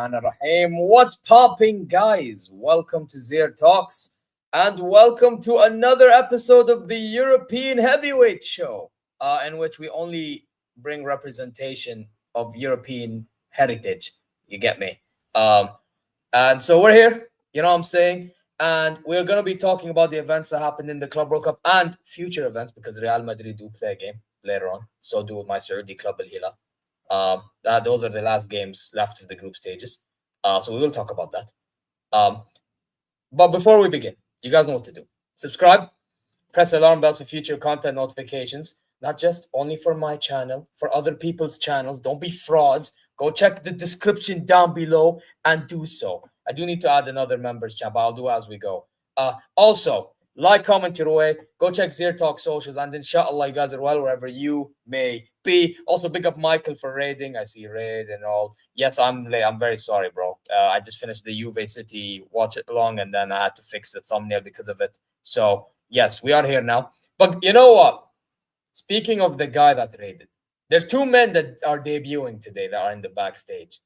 Bismillahirrahmanirrahim. What's popping, guys? Welcome to ZeerTalks and welcome to another episode of the European Heavyweight Show, in which we only bring representation of European heritage. You get me? And so we're here, you know what I'm saying? And we're going to be talking about the events that happened in the Club World Cup and future events because Real Madrid do play a game later on. So do my Saudi club Al Hilal. Those are the last games left of the group stages. So we will talk about that. But before we begin, you guys know what to do. Subscribe, press alarm bells for future content notifications, not just only for my channel, for other people's channels. Don't be frauds. Go check the description down below and do so. I do need to add another members channel, but I'll do as we go. Also, like, comment your way. Go check ZeerTalks socials, and inshallah, you guys are well wherever you may be. Also, big up Michael for raiding. I see raid and all. Yes, I'm late. I'm very sorry, bro. I just finished the Juve City watch it along, and then I had to fix the thumbnail because of it. So, yes, we are here now. But you know what? Speaking of the guy that raided, there's two men that are debuting today that are in the backstage.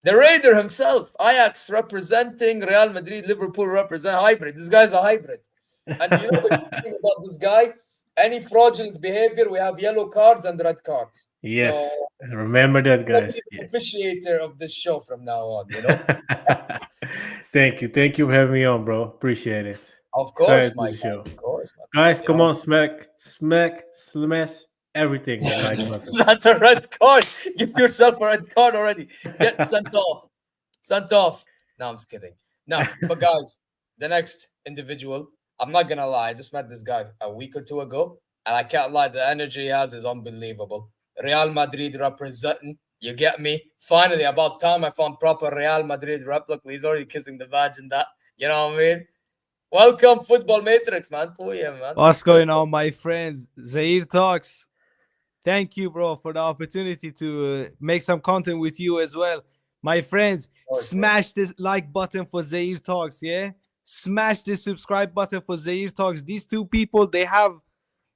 The Raider himself, Ajax representing Real Madrid, Liverpool represent hybrid. This guy's a hybrid. And you know the thing about this guy? Any fraudulent behavior, we have yellow cards and red cards. Yes, so, remember that, guys. The officiator of this show from now on, you know? Thank you for having me on, bro. Appreciate it. Of course, Mike. Of course, guys, come on, smash everything. That's a red card. Give yourself a red card already. Get sent off. Sent off. No, I'm just kidding. No, but guys, the next individual, I'm not going to lie. I just met this guy a week or two ago, and I can't lie. The energy he has is unbelievable. Real Madrid representing. You get me? Finally, about time I found proper Real Madrid replica. He's already kissing the badge and that. You know what I mean? Welcome, Football Matrix, man. Oh, yeah, man. What's going on, my friends? ZeerTalks. Thank you, bro, for the opportunity to make some content with you as well. My friends, smash this like button for ZeerTalks, yeah? Smash the subscribe button for ZeerTalks. These two people,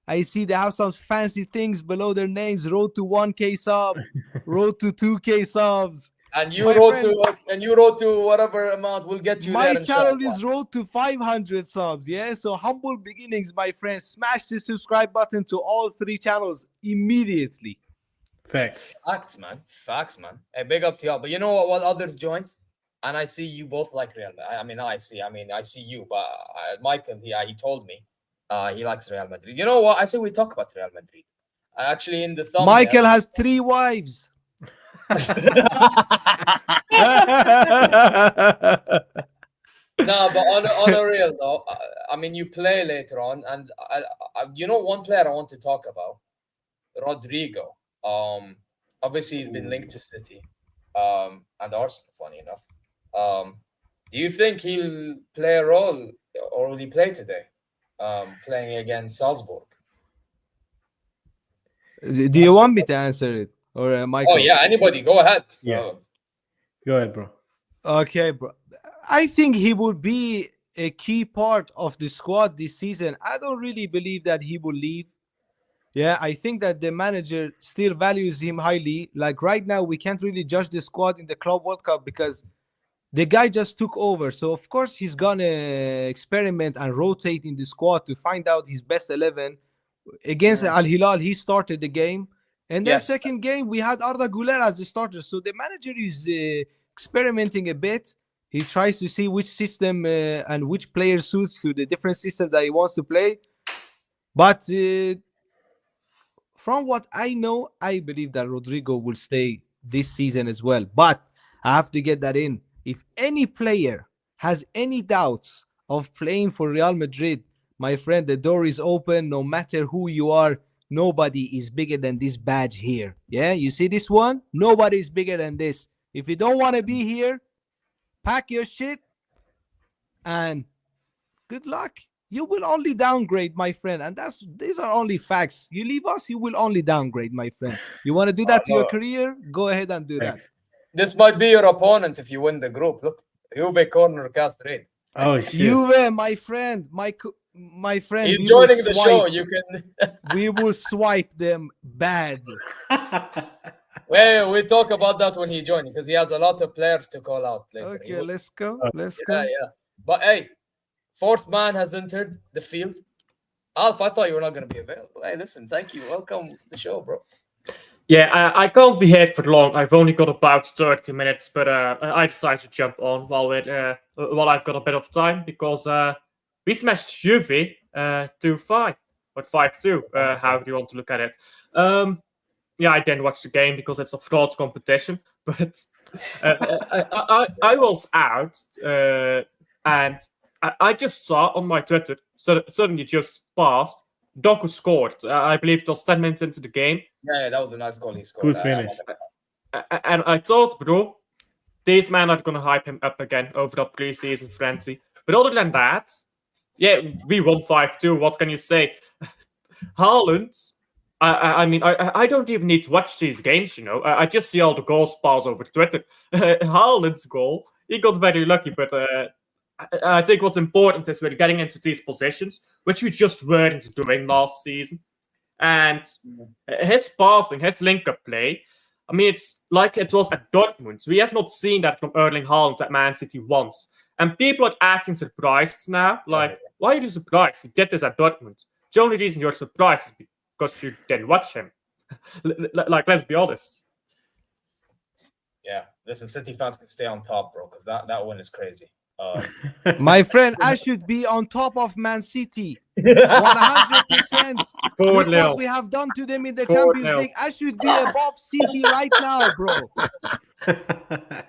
I see they have some fancy things below their names. Road to 1K sub, road to 2K subs. And you wrote to whatever amount will get you. My channel is road to 500 subs. Yeah, so humble beginnings, my friends. Smash the subscribe button to all three channels immediately. Facts, man. Hey, big up to y'all. But you know what? While others join, and I see you both like Real. I see you. But Michael, he told me he likes Real Madrid. You know what? I say we talk about Real Madrid. Actually, in the thumbnail, Michael has 3 wives. No, but on a real though, you play later on, and you know one player I want to talk about, Rodrigo. Obviously he's been linked to City, and Arsenal. Funny enough, do you think he'll play a role, or will he play today, playing against Salzburg? Do you want me to answer it? Or Michael? Oh, yeah, anybody. Go ahead. Yeah. Go ahead, bro. Okay, bro. I think he will be a key part of the squad this season. I don't really believe that he will leave. Yeah, I think that the manager still values him highly. Like right now, we can't really judge the squad in the Club World Cup because the guy just took over. So, of course, he's going to experiment and rotate in the squad to find out his best 11. Against Al Hilal, he started the game. And then second game, we had Arda Güler as the starter. So the manager is experimenting a bit. He tries to see which system and which player suits to the different systems that he wants to play. But from what I know, I believe that Rodrigo will stay this season as well. But I have to get that in. If any player has any doubts of playing for Real Madrid, my friend, the door is open. No matter who you are, nobody is bigger than this badge here. Yeah, you see this one? Nobody is bigger than this. If you don't want to be here, pack your shit and good luck. You will only downgrade, my friend. And these are only facts. You leave us, you will only downgrade, my friend. You want to do that to your career? Go ahead and do that. This might be your opponent if you win the group. Look, JuveCornerCast raid. Oh, shit. Juve, my friend. My friend, he's joining the show. You can. We will swipe them bad. we'll talk about that when he joins because he has a lot of players to call out later. Okay, let's go. Let's Yeah, go. yeah. But hey, fourth man has entered the field. Alf, I thought you were not going to be available. Hey, listen, thank you. Welcome to the show, bro. Yeah, I can't be here for long. I've only got about 30 minutes, but I decided to jump on while I've got a bit of time because we smashed Juve 2-5 or 5-2. However you want to look at it. Yeah, I didn't watch the game because it's a fraud competition, but I was out and I just saw on my Twitter suddenly just passed. Doku scored. I believe it was 10 minutes into the game. Yeah, that was a nice goal he scored. Good finish. And I thought, bro, these men are going to hype him up again over that preseason frenzy. But other than that, yeah, we won 5-2. What can you say? Haaland, I mean, I don't even need to watch these games, you know. I just see all the goals pass over Twitter. Haaland's goal, he got very lucky, but I think what's important is we're getting into these positions, which we just weren't doing last season. And his passing, his link-up play, I mean, it's like it was at Dortmund. We have not seen that from Erling Haaland at Man City once. And people are acting surprised now. Like, why are you surprised? You did this at Dortmund. The only reason you're surprised is because you didn't watch him. Like, let's be honest. Yeah, listen, City fans can stay on top, bro, because that one is crazy. My friend, I should be on top of Man City 100%. Look what we have done to them in the Champions League. I should be above City right now, bro.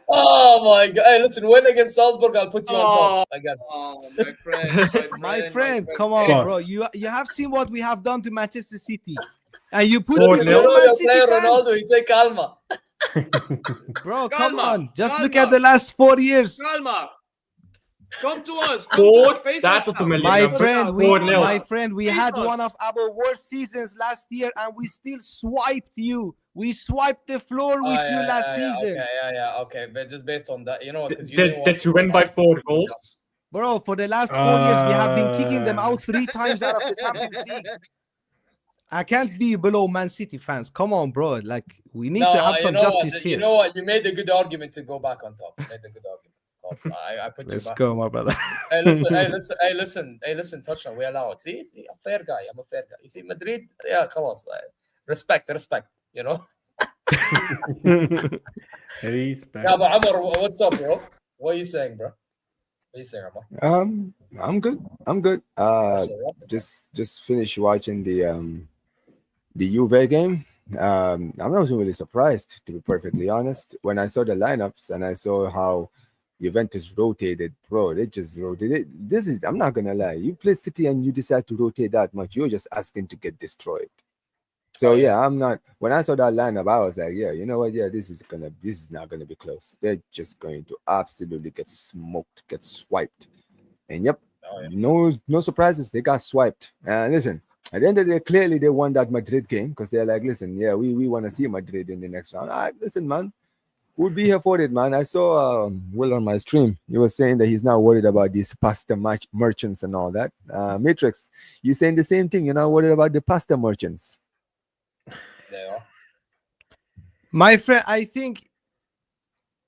Oh my god! Hey, listen, win against Salzburg, I'll put you on top again. Oh, my friend, my friend, come on, bro. You have seen what we have done to Manchester City, and you put it You know your player Ronaldo. He say calma. Bro, come on. Just look at the last 4 years. Calma. Come to us. That's what my friend, we had one of our worst seasons last year, and we still swiped you. We swiped the floor with you last season. Okay. But just based on that, you know, because did you win by 4 goals? Bro, for the last 4 years, we have been kicking them out 3 times out of the Champions League. I can't be below Man City fans. Come on, bro. Like, we need to have some justice here. You know what? You made a good argument to go back on top. You made a good argument. I put Let's you back. go, my brother. Hey, listen, touchdown. We allow it. See, I'm a fair guy. You see, Madrid, yeah, خلاص. Respect, you know? Respect. Yeah, but Amar, what's up, bro? What are you saying, bro? What are you saying, Amar? I'm good. Just finished watching the Juve game. I wasn't really surprised, to be perfectly honest, when I saw the lineups and I saw how Juventus rotated, bro. They just rotated. I'm not gonna lie. You play City and you decide to rotate that much, you're just asking to get destroyed. So I'm not. When I saw that lineup, I was like, yeah, you know what? Yeah, this is not gonna be close. They're just going to absolutely get smoked, get swiped. And no surprises. They got swiped. And listen, at the end of the day, clearly they won that Madrid game because they're like, listen, yeah, we want to see Madrid in the next round. All right, listen, man. We'll be here for it, man. I saw Will on my stream. He was saying that he's not worried about these pasta merchants and all that. Matrix, you saying the same thing. You're not worried about the pasta merchants. They are. My friend, I think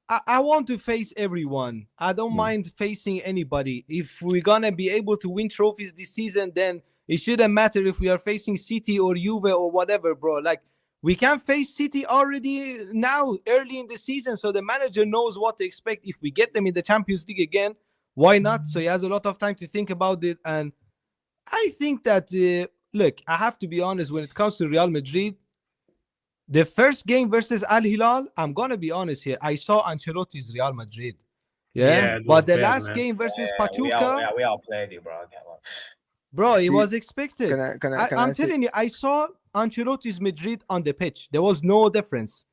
I want to face everyone. I don't mind facing anybody. If we're gonna be able to win trophies this season, then it shouldn't matter if we are facing City or Juve or whatever, bro. Like, we can face City already now, early in the season, so the manager knows what to expect. If we get them in the Champions League again, why not? So he has a lot of time to think about it. And I think that, look, I have to be honest, when it comes to Real Madrid, the first game versus Al Hilal, I'm going to be honest here, I saw Ancelotti's Real Madrid. Yeah, but the last game versus Pachuca... We all played you, bro. Bro, it was expected. I'm telling you, I saw Ancelotti's Madrid on the pitch. There was no difference.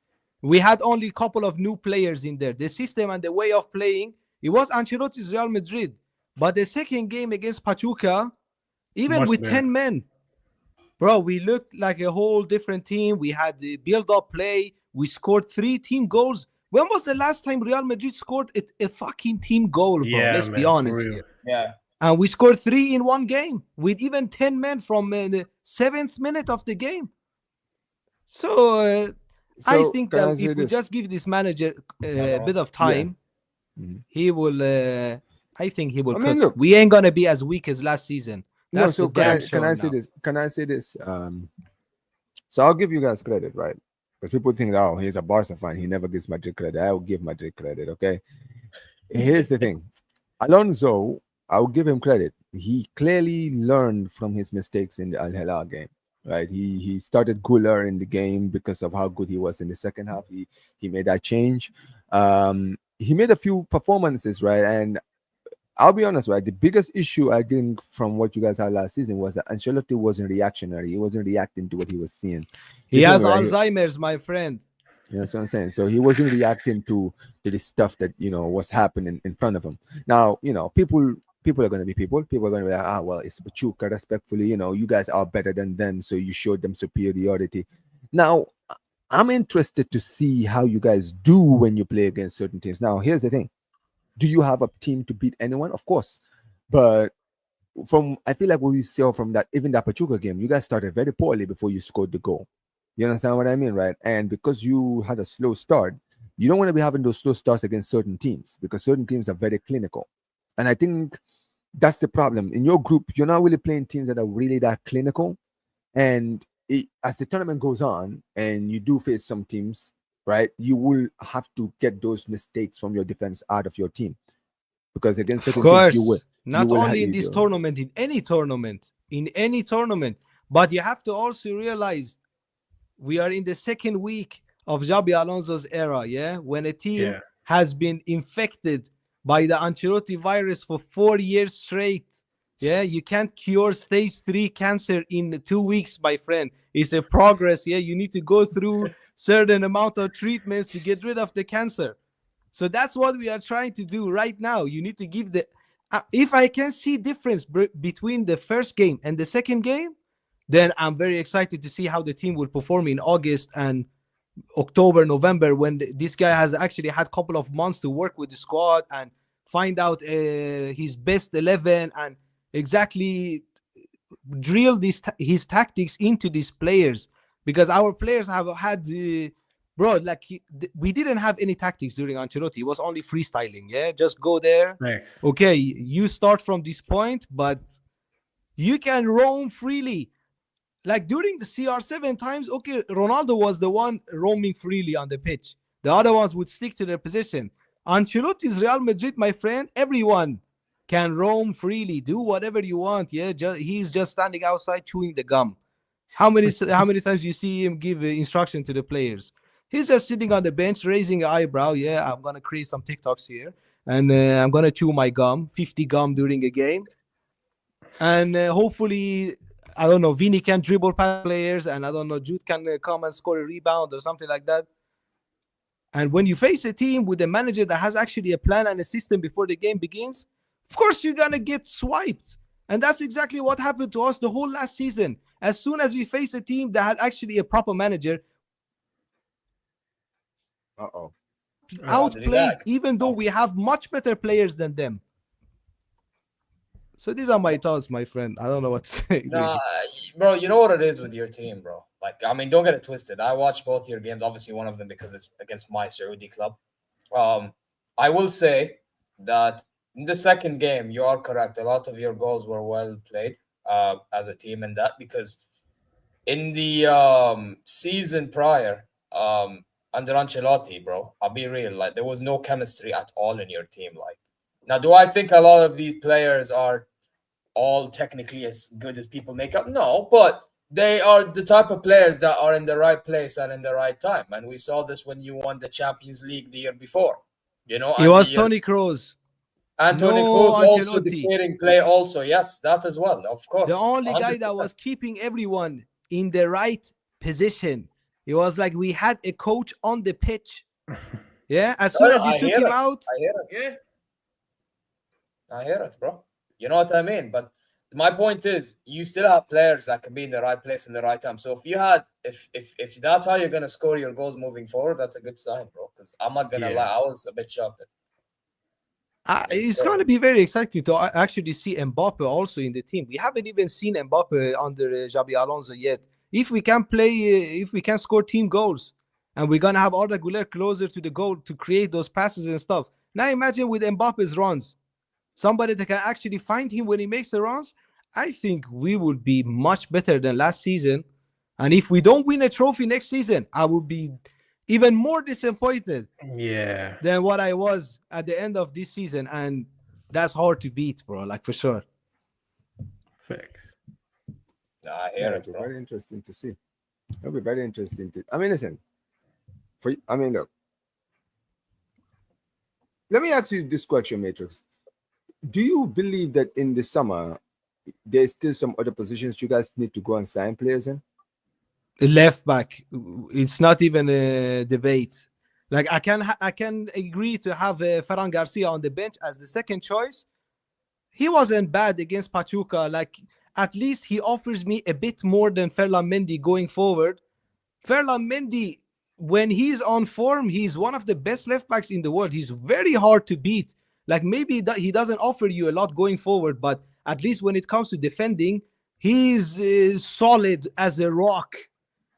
We had only a couple of new players in there. The system and the way of playing, it was Ancelotti's Real Madrid. But the second game against Pachuca, even with 10 men, bro, we looked like a whole different team. We had the build-up play. We scored 3 team goals. When was the last time Real Madrid scored a fucking team goal, bro? Let's be honest here. Yeah. And we scored 3 in one game with even 10 men from the 7th minute of the game. So I So, think can I that say if we this? just give this manager a no, bit of Yeah. time, Mhm. he will. I think he will I cook. mean, look. We ain't gonna be as weak as last season. No, That's so for damn sure can I say now. this? Can I say this? So I'll give you guys credit, right? Because people think, oh, he's a Barca fan. He never gives Madrid credit. I will give Madrid credit, okay? Here's the thing. Alonso, I'll give him credit. He clearly learned from his mistakes in the Al Hilal game, right? He started cooler in the game because of how good he was in the second half. He made that change. He made a few performances, right? And I'll be honest, right? The biggest issue I think from what you guys had last season was that Ancelotti wasn't reactionary. He wasn't reacting to what he was seeing. He You feel has me, right? Alzheimer's, my friend. That's what I'm saying. So he wasn't reacting to the stuff that was happening in front of him. Now, people are gonna be people. People are gonna be like, well, it's Pachuca, respectfully, you guys are better than them, so you showed them superiority. Now, I'm interested to see how you guys do when you play against certain teams. Now, here's the thing. Do you have a team to beat anyone? Of course. But I feel like what we saw from that, even that Pachuca game, you guys started very poorly before you scored the goal. You understand what I mean, right? And because you had a slow start, you don't want to be having those slow starts against certain teams because certain teams are very clinical. And I think that's the problem. In your group, you're not really playing teams that are really that clinical. And as the tournament goes on and you do face some teams, right, you will have to get those mistakes from your defense out of your team. Because against Of certain teams, you course, will. not will only in you this do. tournament, in any tournament. But you have to also realize we are in the second week of Xabi Alonso's era, yeah? When a team Yeah. has been infected by the Ancelotti virus for 4 years straight. Yeah, you can't cure stage 3 cancer in 2 weeks, my friend. It's a progress, yeah? You need to go through certain amount of treatments to get rid of the cancer. So that's what we are trying to do right now. You need to give if I can see difference between the first game and the second game, then I'm very excited to see how the team will perform in August and October, November, when this guy has actually had a couple of months to work with the squad and find out his best 11 and exactly drill his tactics into these players. Because our players have had we didn't have any tactics during Ancelotti. It was only freestyling. Yeah, just go there. Thanks. Okay, you start from this point, but you can roam freely. Like during the CR7 times, okay, Ronaldo was the one roaming freely on the pitch. The other ones would stick to their position. Ancelotti's Real Madrid, my friend, everyone can roam freely, do whatever you want. Yeah, he's just standing outside chewing the gum. How many times you see him give instruction to the players? He's just sitting on the bench, raising an eyebrow. Yeah, I'm gonna create some TikToks here, and I'm gonna chew my gum, 50 gum during a game, and hopefully, I don't know, Vini can dribble past players, and I don't know, Jude can come and score a rebound or something like that. And when you face a team with a manager that has actually a plan and a system before the game begins, of course you're gonna get swiped. And that's exactly what happened to us the whole last season. As soon as we faced a team that had actually a proper manager, outplayed, even though we have much better players than them. So these are my thoughts, my friend. I don't know what to say. Nah, bro, you know what it is with your team, bro. Like, I mean, don't get it twisted. I watched both your games. Obviously, one of them because it's against my Saudi club. I will say that in the second game, you are correct. A lot of your goals were well played as a team, and that because in the season prior, under Ancelotti, bro, I'll be real. Like, there was no chemistry at all in your team. Like, now, do I think a lot of these players are all technically as good as people make up? No, but they are the type of players that are in the right place and in the right time. And we saw this when you won the Champions League the year before. You know, It was Toni Kroos. And Toni Kroos also dictating play also. Yes, that as well, of course. The only 100%. guy that was keeping everyone in the right position. It was like we had a coach on the pitch. Yeah, as soon as you took him out. I hear it. I hear it, bro. You know what I mean? But my point is, you still have players that can be in the right place in the right time. So if that's how you're gonna score your goals moving forward, that's a good sign, bro. Because I'm not gonna lie, I was a bit shocked. It's going to be very exciting to actually see Mbappe also in the team. We haven't even seen Mbappe under Xabi Alonso yet. If we can play, if we can score team goals, and we're gonna have Arda Güler closer to the goal to create those passes and stuff. Now imagine with Mbappe's runs, somebody that can actually find him when he makes the runs. I think we would be much better than last season. And if we don't win a trophy next season, I will be even more disappointed than what I was at the end of this season. And that's hard to beat, bro, like for sure. Facts. I hear Yeah, it, it'll be bro. very interesting to see. It'll be very interesting to. I mean, listen. Look. Let me ask you this question, Matrix. Do you believe that in the summer there's still some other positions you guys need to go and sign players in? Left back, it's not even a debate. Like I can agree to have Ferran Garcia on the bench as the second choice. He wasn't bad against Pachuca. Like at least he offers me a bit more than Ferland Mendy going forward. Ferland Mendy, when he's on form, he's one of the best left backs in the world. He's very hard to beat. Like maybe he doesn't offer you a lot going forward, but at least when it comes to defending, he's solid as a rock.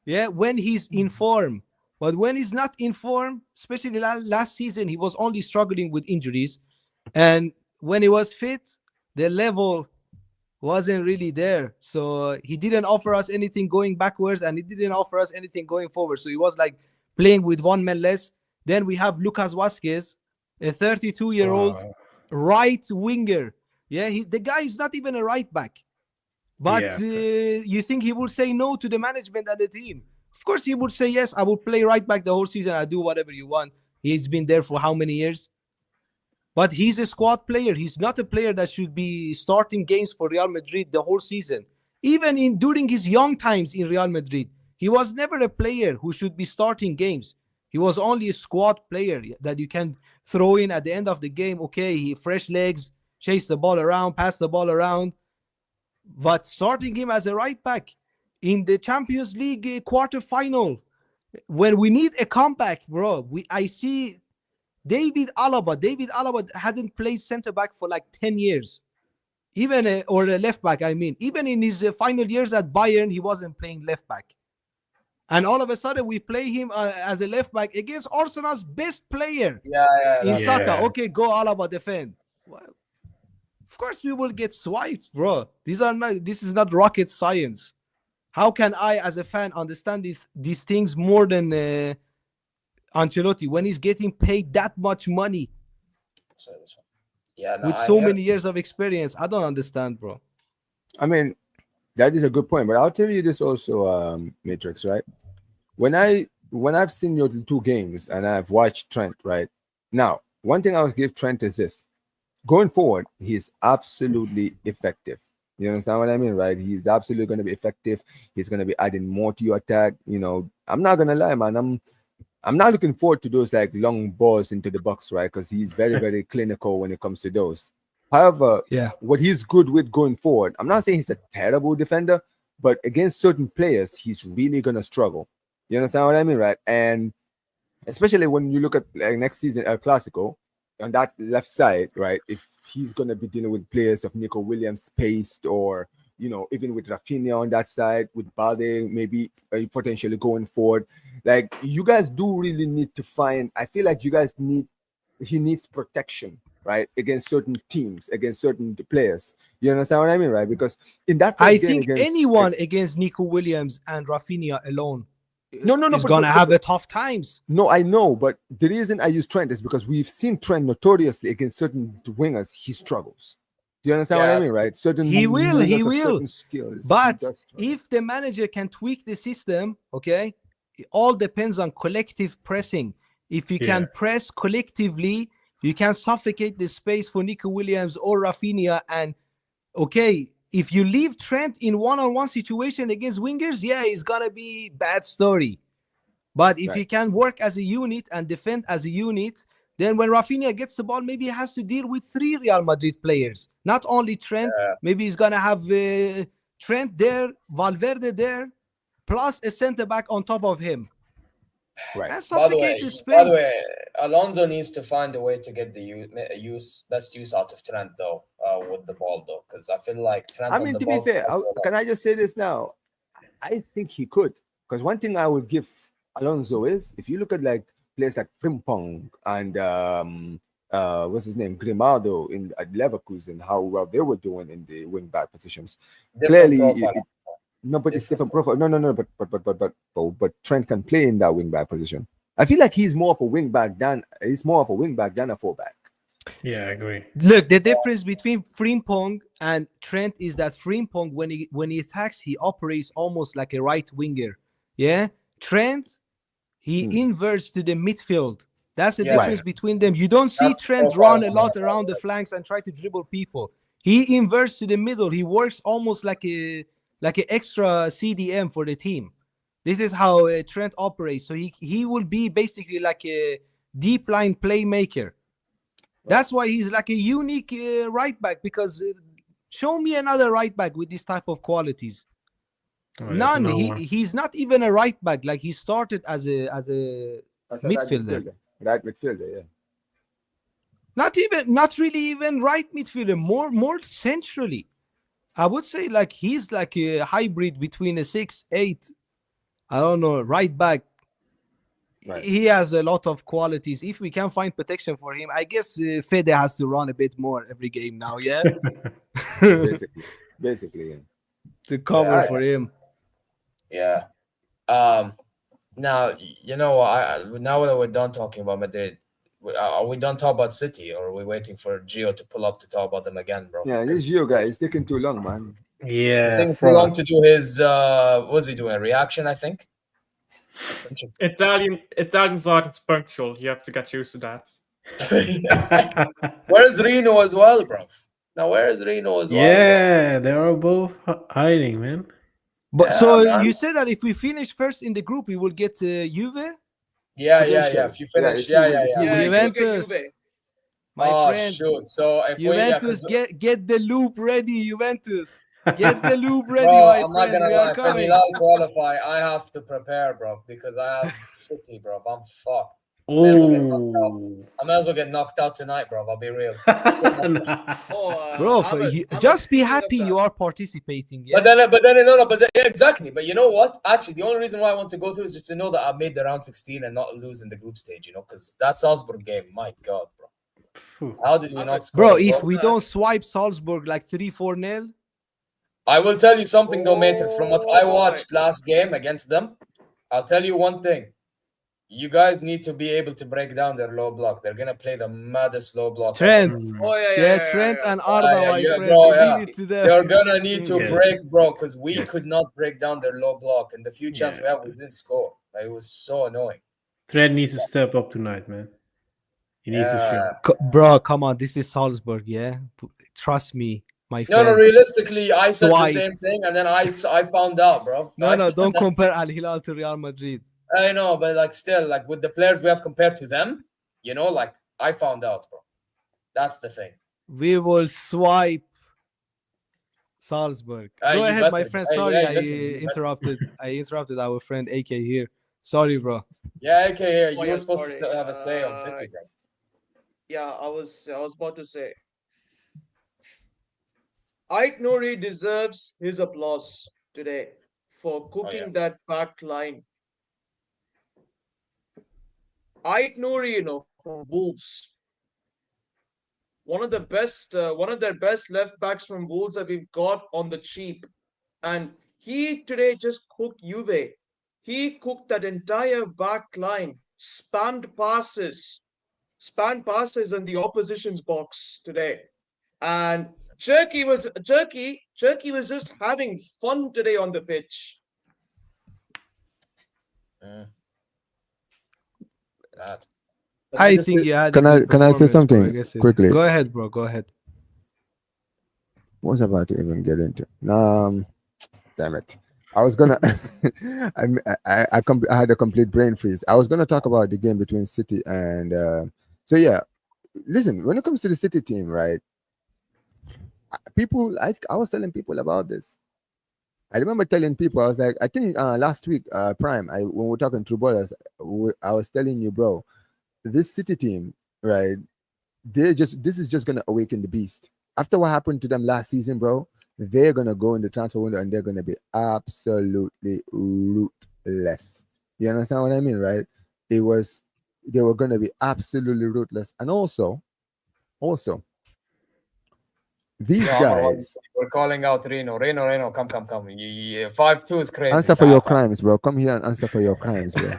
Yeah, when he's in form. But when he's not in form, especially last season, he was only struggling with injuries. And when he was fit, the level wasn't really there. So he didn't offer us anything going backwards, and he didn't offer us anything going forward. So he was like playing with one man less. Then we have Lucas Vazquez, a 32-year-old right winger. Yeah, the guy is not even a right back. But you think he would say no to the management and the team? Of course he would say yes. I will play right back the whole season. I'll do whatever you want. He's been there for how many years? But he's a squad player. He's not a player that should be starting games for Real Madrid the whole season. Even during his young times in Real Madrid, he was never a player who should be starting games. He was only a squad player that you can throw in at the end of the game. Okay, he fresh legs, chase the ball around, pass the ball around. But starting him as a right back in the Champions League quarter-final, when we need a comeback, bro, I see David Alaba. David Alaba hadn't played center-back for like 10 years. Or a left-back, I mean. Even in his final years at Bayern, he wasn't playing left-back. And all of a sudden, we play him as a left-back against Arsenal's best player in Saka. Okay, go Alaba, defend. Well, of course, we will get swiped, bro. This is not rocket science. How can I, as a fan, understand these things more than Ancelotti when he's getting paid that much money with so many years of experience? I don't understand, bro. I mean, that is a good point, but I'll tell you this also, Matrix, right? When I've seen your two games and I've watched Trent, right? Now, one thing I would give Trent is this. Going forward, he's absolutely effective. You understand what I mean, right? He's absolutely going to be effective. He's going to be adding more to your attack. You know, I'm not going to lie, man. I'm not looking forward to those like long balls into the box, right? Because he's very, very clinical when it comes to those. However, what he's good with going forward, I'm not saying he's a terrible defender, but against certain players, he's really going to struggle. You understand what I mean, right? And especially when you look at like next season, El Clasico, on that left side, right? If he's going to be dealing with players of Nico Williams' pace, or, you know, even with Rafinha on that side, with Balde maybe potentially going forward, like you guys do really need to find, I feel like he needs protection, right? Against certain teams, against certain players. You understand what I mean, right? Because in that I think anyone against Nico Williams and Rafinha alone is going to have a tough times. No, I know, but the reason I use Trent is because we've seen Trent notoriously against certain wingers, he struggles. Do you understand what I mean, right? He will. Certain skills, but if the manager can tweak the system, okay, it all depends on collective pressing. If you can press collectively, you can suffocate the space for Nico Williams or Rafinha. And okay, if you leave Trent in one-on-one situation against wingers, it's gonna be bad story. But if he can work as a unit and defend as a unit, then when Rafinha gets the ball, maybe he has to deal with 3 Real Madrid players, not only Trent. Maybe he's gonna have Trent there, Valverde there, plus a center back on top of him. Right. And suffocate the space. By the way, Alonso needs to find a way to get the best use out of Trent, though, with the ball, though, because I feel like Trent. I mean, to be fair, can I just say this now? I think he could, because one thing I would give Alonso is. If you look at like players like Frimpong and what's his name, Grimaldo at Leverkusen, how well they were doing in the wing back positions. Different Clearly, profile. no, but it's Different different profile. No, but Trent can play in that wing back position. I feel like he's more of a wing back than a fullback. Yeah, I agree. Look, the difference between Frimpong and Trent is that Frimpong, when he attacks, he operates almost like a right winger. Yeah, Trent, he inverts to the midfield. That's the Yes. difference between them. You don't see That's the Trent profile run a of lot the around the yes. flanks and try to dribble people. He inverts to the middle. He works almost like an extra CDM for the team. This is how Trent operates. So he will be basically like a deep line playmaker. That's why he's like a unique right back, because show me another right back with this type of qualities. Oh, there's None. no one. He's not even a right back. Like, he started as a That's a midfielder. Right midfielder, yeah. Not really even right midfielder. More centrally. I would say like he's like a hybrid between a 6'8", I don't know, right back. Right. He has a lot of qualities. If we can find protection for him, I guess Fede has to run a bit more every game now, yeah, Basically, yeah. to cover Yeah, for him. Yeah. Now you know now that we're done talking about Madrid, are we done talking about City, or are we waiting for Gio to pull up to talk about them again, bro? Yeah, this Gio guy is taking too long, man. It's Yeah, taking too long to do his what's he doing? A reaction, I think. Italians aren't punctual. You have to get used to that. Where's Rino as well, bro? Now where's Rino as well? Yeah, they are both hiding, man. But Yeah, so man. you said that if we finish first in the group, we will get Juve. Yeah. Potential. If you finish, if you win, Yeah, Juventus. Juve. My Oh friend, shoot! So if Juventus, get the loop ready, Juventus. Get the loop ready, bro, my I'm not friend. gonna We are lie. For coming. Milan qualify, I have to prepare, bro, because I have City, bro. I'm fucked. Oh, I might as well get knocked out tonight, bro. I'll be real. Oh, Bro, I'm a just be king of happy that. you are participating. Yeah? Yeah, exactly. But you know what? Actually, the only reason why I want to go through is just to know that I made the round 16 and not lose in the group stage. You know, because that Salzburg game, my God, bro. How did we I'm not a- score? Bro, a if goal? we don't swipe Salzburg like 3-4-0, I will tell you something though, Matrix. From what I Oh, boy. watched last game against them, I'll tell you one thing. You guys need to be able to break down their low block. They're gonna play the maddest low block. Trent. Oh yeah. Trent and Yeah, Arda, my yeah, friend. bro, Leave yeah. it to them. They're gonna need to Yeah. break, bro, because we Yeah. could not break down their low block, and the few chances we Yeah. have, we didn't score. Like, it was so annoying. Trent needs to step up tonight, man. He needs to show. Bro, come on. This is Salzburg, yeah? Trust me, my No, friend. realistically, I said Swipe. the same thing, and then I found out, bro. No, don't compare Al Hilal to Real Madrid. I know, but like still, like with the players we have compared to them, you know, like I found out, bro. That's the thing. We will swipe Salzburg. Go you ahead, my better. friend. Hey, Sorry, hey, I listen, you better. interrupted. I interrupted our friend AK here. Sorry, bro. Yeah, okay, yeah, you Oh, were yeah, supposed to sorry. have a say on City, bro. Yeah, I was about to say. Ait Nouri deserves his applause today for cooking that back line. Ait Nouri, from Wolves. One of their best left backs from Wolves that we've got on the cheap. And he today just cooked Juve. He cooked that entire back line, spammed passes in the opposition's box today. And Turkey was just having fun today on the pitch. Bad. I think you had. Can I say performance, something bro, I guess. quickly? Go ahead, bro. Go ahead. What was I about to even get into? Damn it. I was gonna I had a complete brain freeze. I was gonna talk about the game between City and so yeah. Listen, when it comes to the City team, right? I was telling people about this. I remember telling people, I was like, I think last week, Prime, when we were talking True Ballers, I was telling you, bro, this City team, right? This is just gonna awaken the beast. After what happened to them last season, bro, they're gonna go in the transfer window and they're gonna be absolutely rootless. You understand what I mean, right? They were going to be absolutely ruthless. And also, these Yo, guys we're calling out Rino. Rino, come. 5-2 is crazy. answer for your crimes, bro. Come here and answer for your crimes, bro.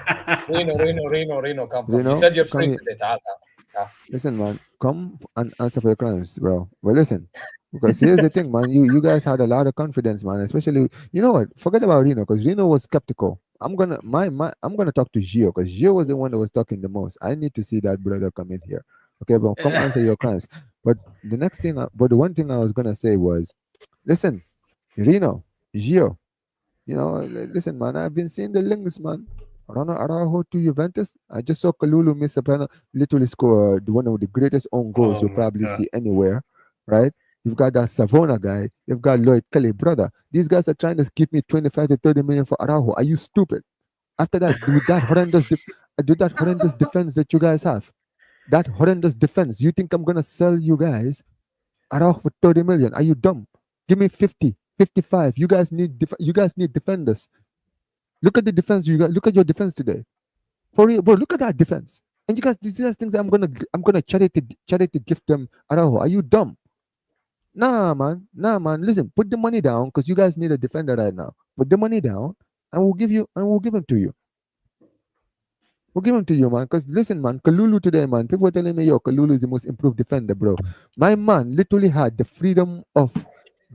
Rino, come. You Rino, said you're come free here. today. Ta. Listen, man, come and answer for your crimes, bro. Well, listen, because here's the thing, man. You guys had a lot of confidence, man. Especially, you know what? Forget about Rino, because Rino was skeptical. I'm gonna talk to Gio, because Gio was the one that was talking the most. I need to see that brother come in here. Okay, bro, come answer your crimes. But the one thing I was gonna say was, listen, Rino, Gio, listen, man. I've been seeing the links, man. Araujo to Juventus. I just saw Kalulu miss a penalty, literally score one of the greatest own goals Oh you'll my probably God. see anywhere, right? You've got that Savona guy. You've got Lloyd Kelly, brother. These guys are trying to give me 25 to 30 million for Araujo. Are you stupid? After that, with that horrendous defense that you guys have, that horrendous defense, you think I'm gonna sell you guys Araujo for 30 million? Are you dumb? Give me 50, 55. You guys need defenders. Look at the defense you got. Look at your defense today. For real, bro. Look at that defense. And you guys, these are things that I'm gonna charity gift them Araujo. Are you dumb? Nah, man. Listen, put the money down, because you guys need a defender right now. Put the money down, and we'll give him to you. We'll give him to you, man. Because listen, man, Kalulu today, man. People were telling me, yo, Kalulu is the most improved defender, bro. My man literally had the freedom of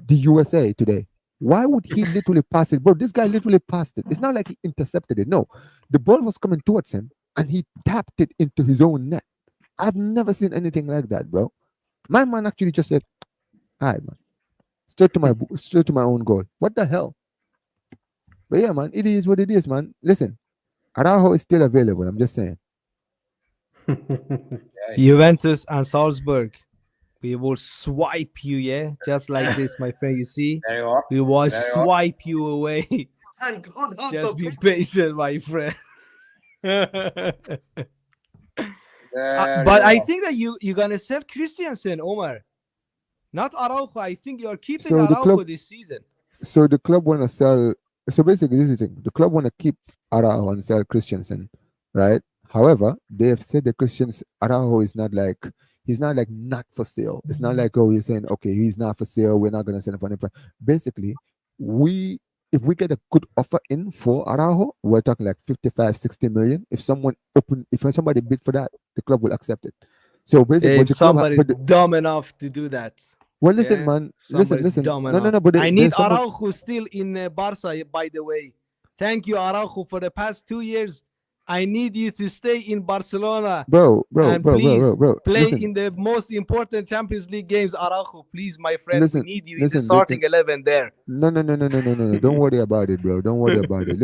the USA today. Why would he literally pass it? Bro, this guy literally passed it. It's not like he intercepted it. No. The ball was coming towards him and he tapped it into his own net. I've never seen anything like that, bro. My man actually just said, all right, man. Straight to my own goal. What the hell? But yeah, man, it is what it is, man. Listen, Araujo is still available. I'm just saying. Juventus and Salzburg. We will swipe you, yeah? Just like this, my friend. You see? There you are. We will There you are. swipe you away. And God, how Just the be patient, my friend. There But you I are. think that you're gonna sell Christiansen, Omar. Not Araujo. I think you're keeping So the Araujo club- this season. So the club want to sell. So basically, this is the thing. The club want to keep Araujo and sell Christensen, right? However, they have said that Araujo is not like not for sale. It's not like, oh, you're saying, okay, he's not for sale. We're not gonna sell him for any price. Basically, if we get a good offer in for Araujo, we're talking like 55, 60 million. If somebody bid for that, the club will accept it. So basically, If somebody's dumb enough to do that. well, listen, Yeah, man, somebody's listen. dumb No. enough. But I need there's someone- Araujo still in Barca, by the way. Thank you, Araujo, for the past 2 years. I need you to stay in Barcelona. bro. And please play Listen, in the most important Champions League games, Araujo. Please, my friend, Listen, we need you in listen, the starting 11 there. No. Don't worry about it, bro. Don't worry about it.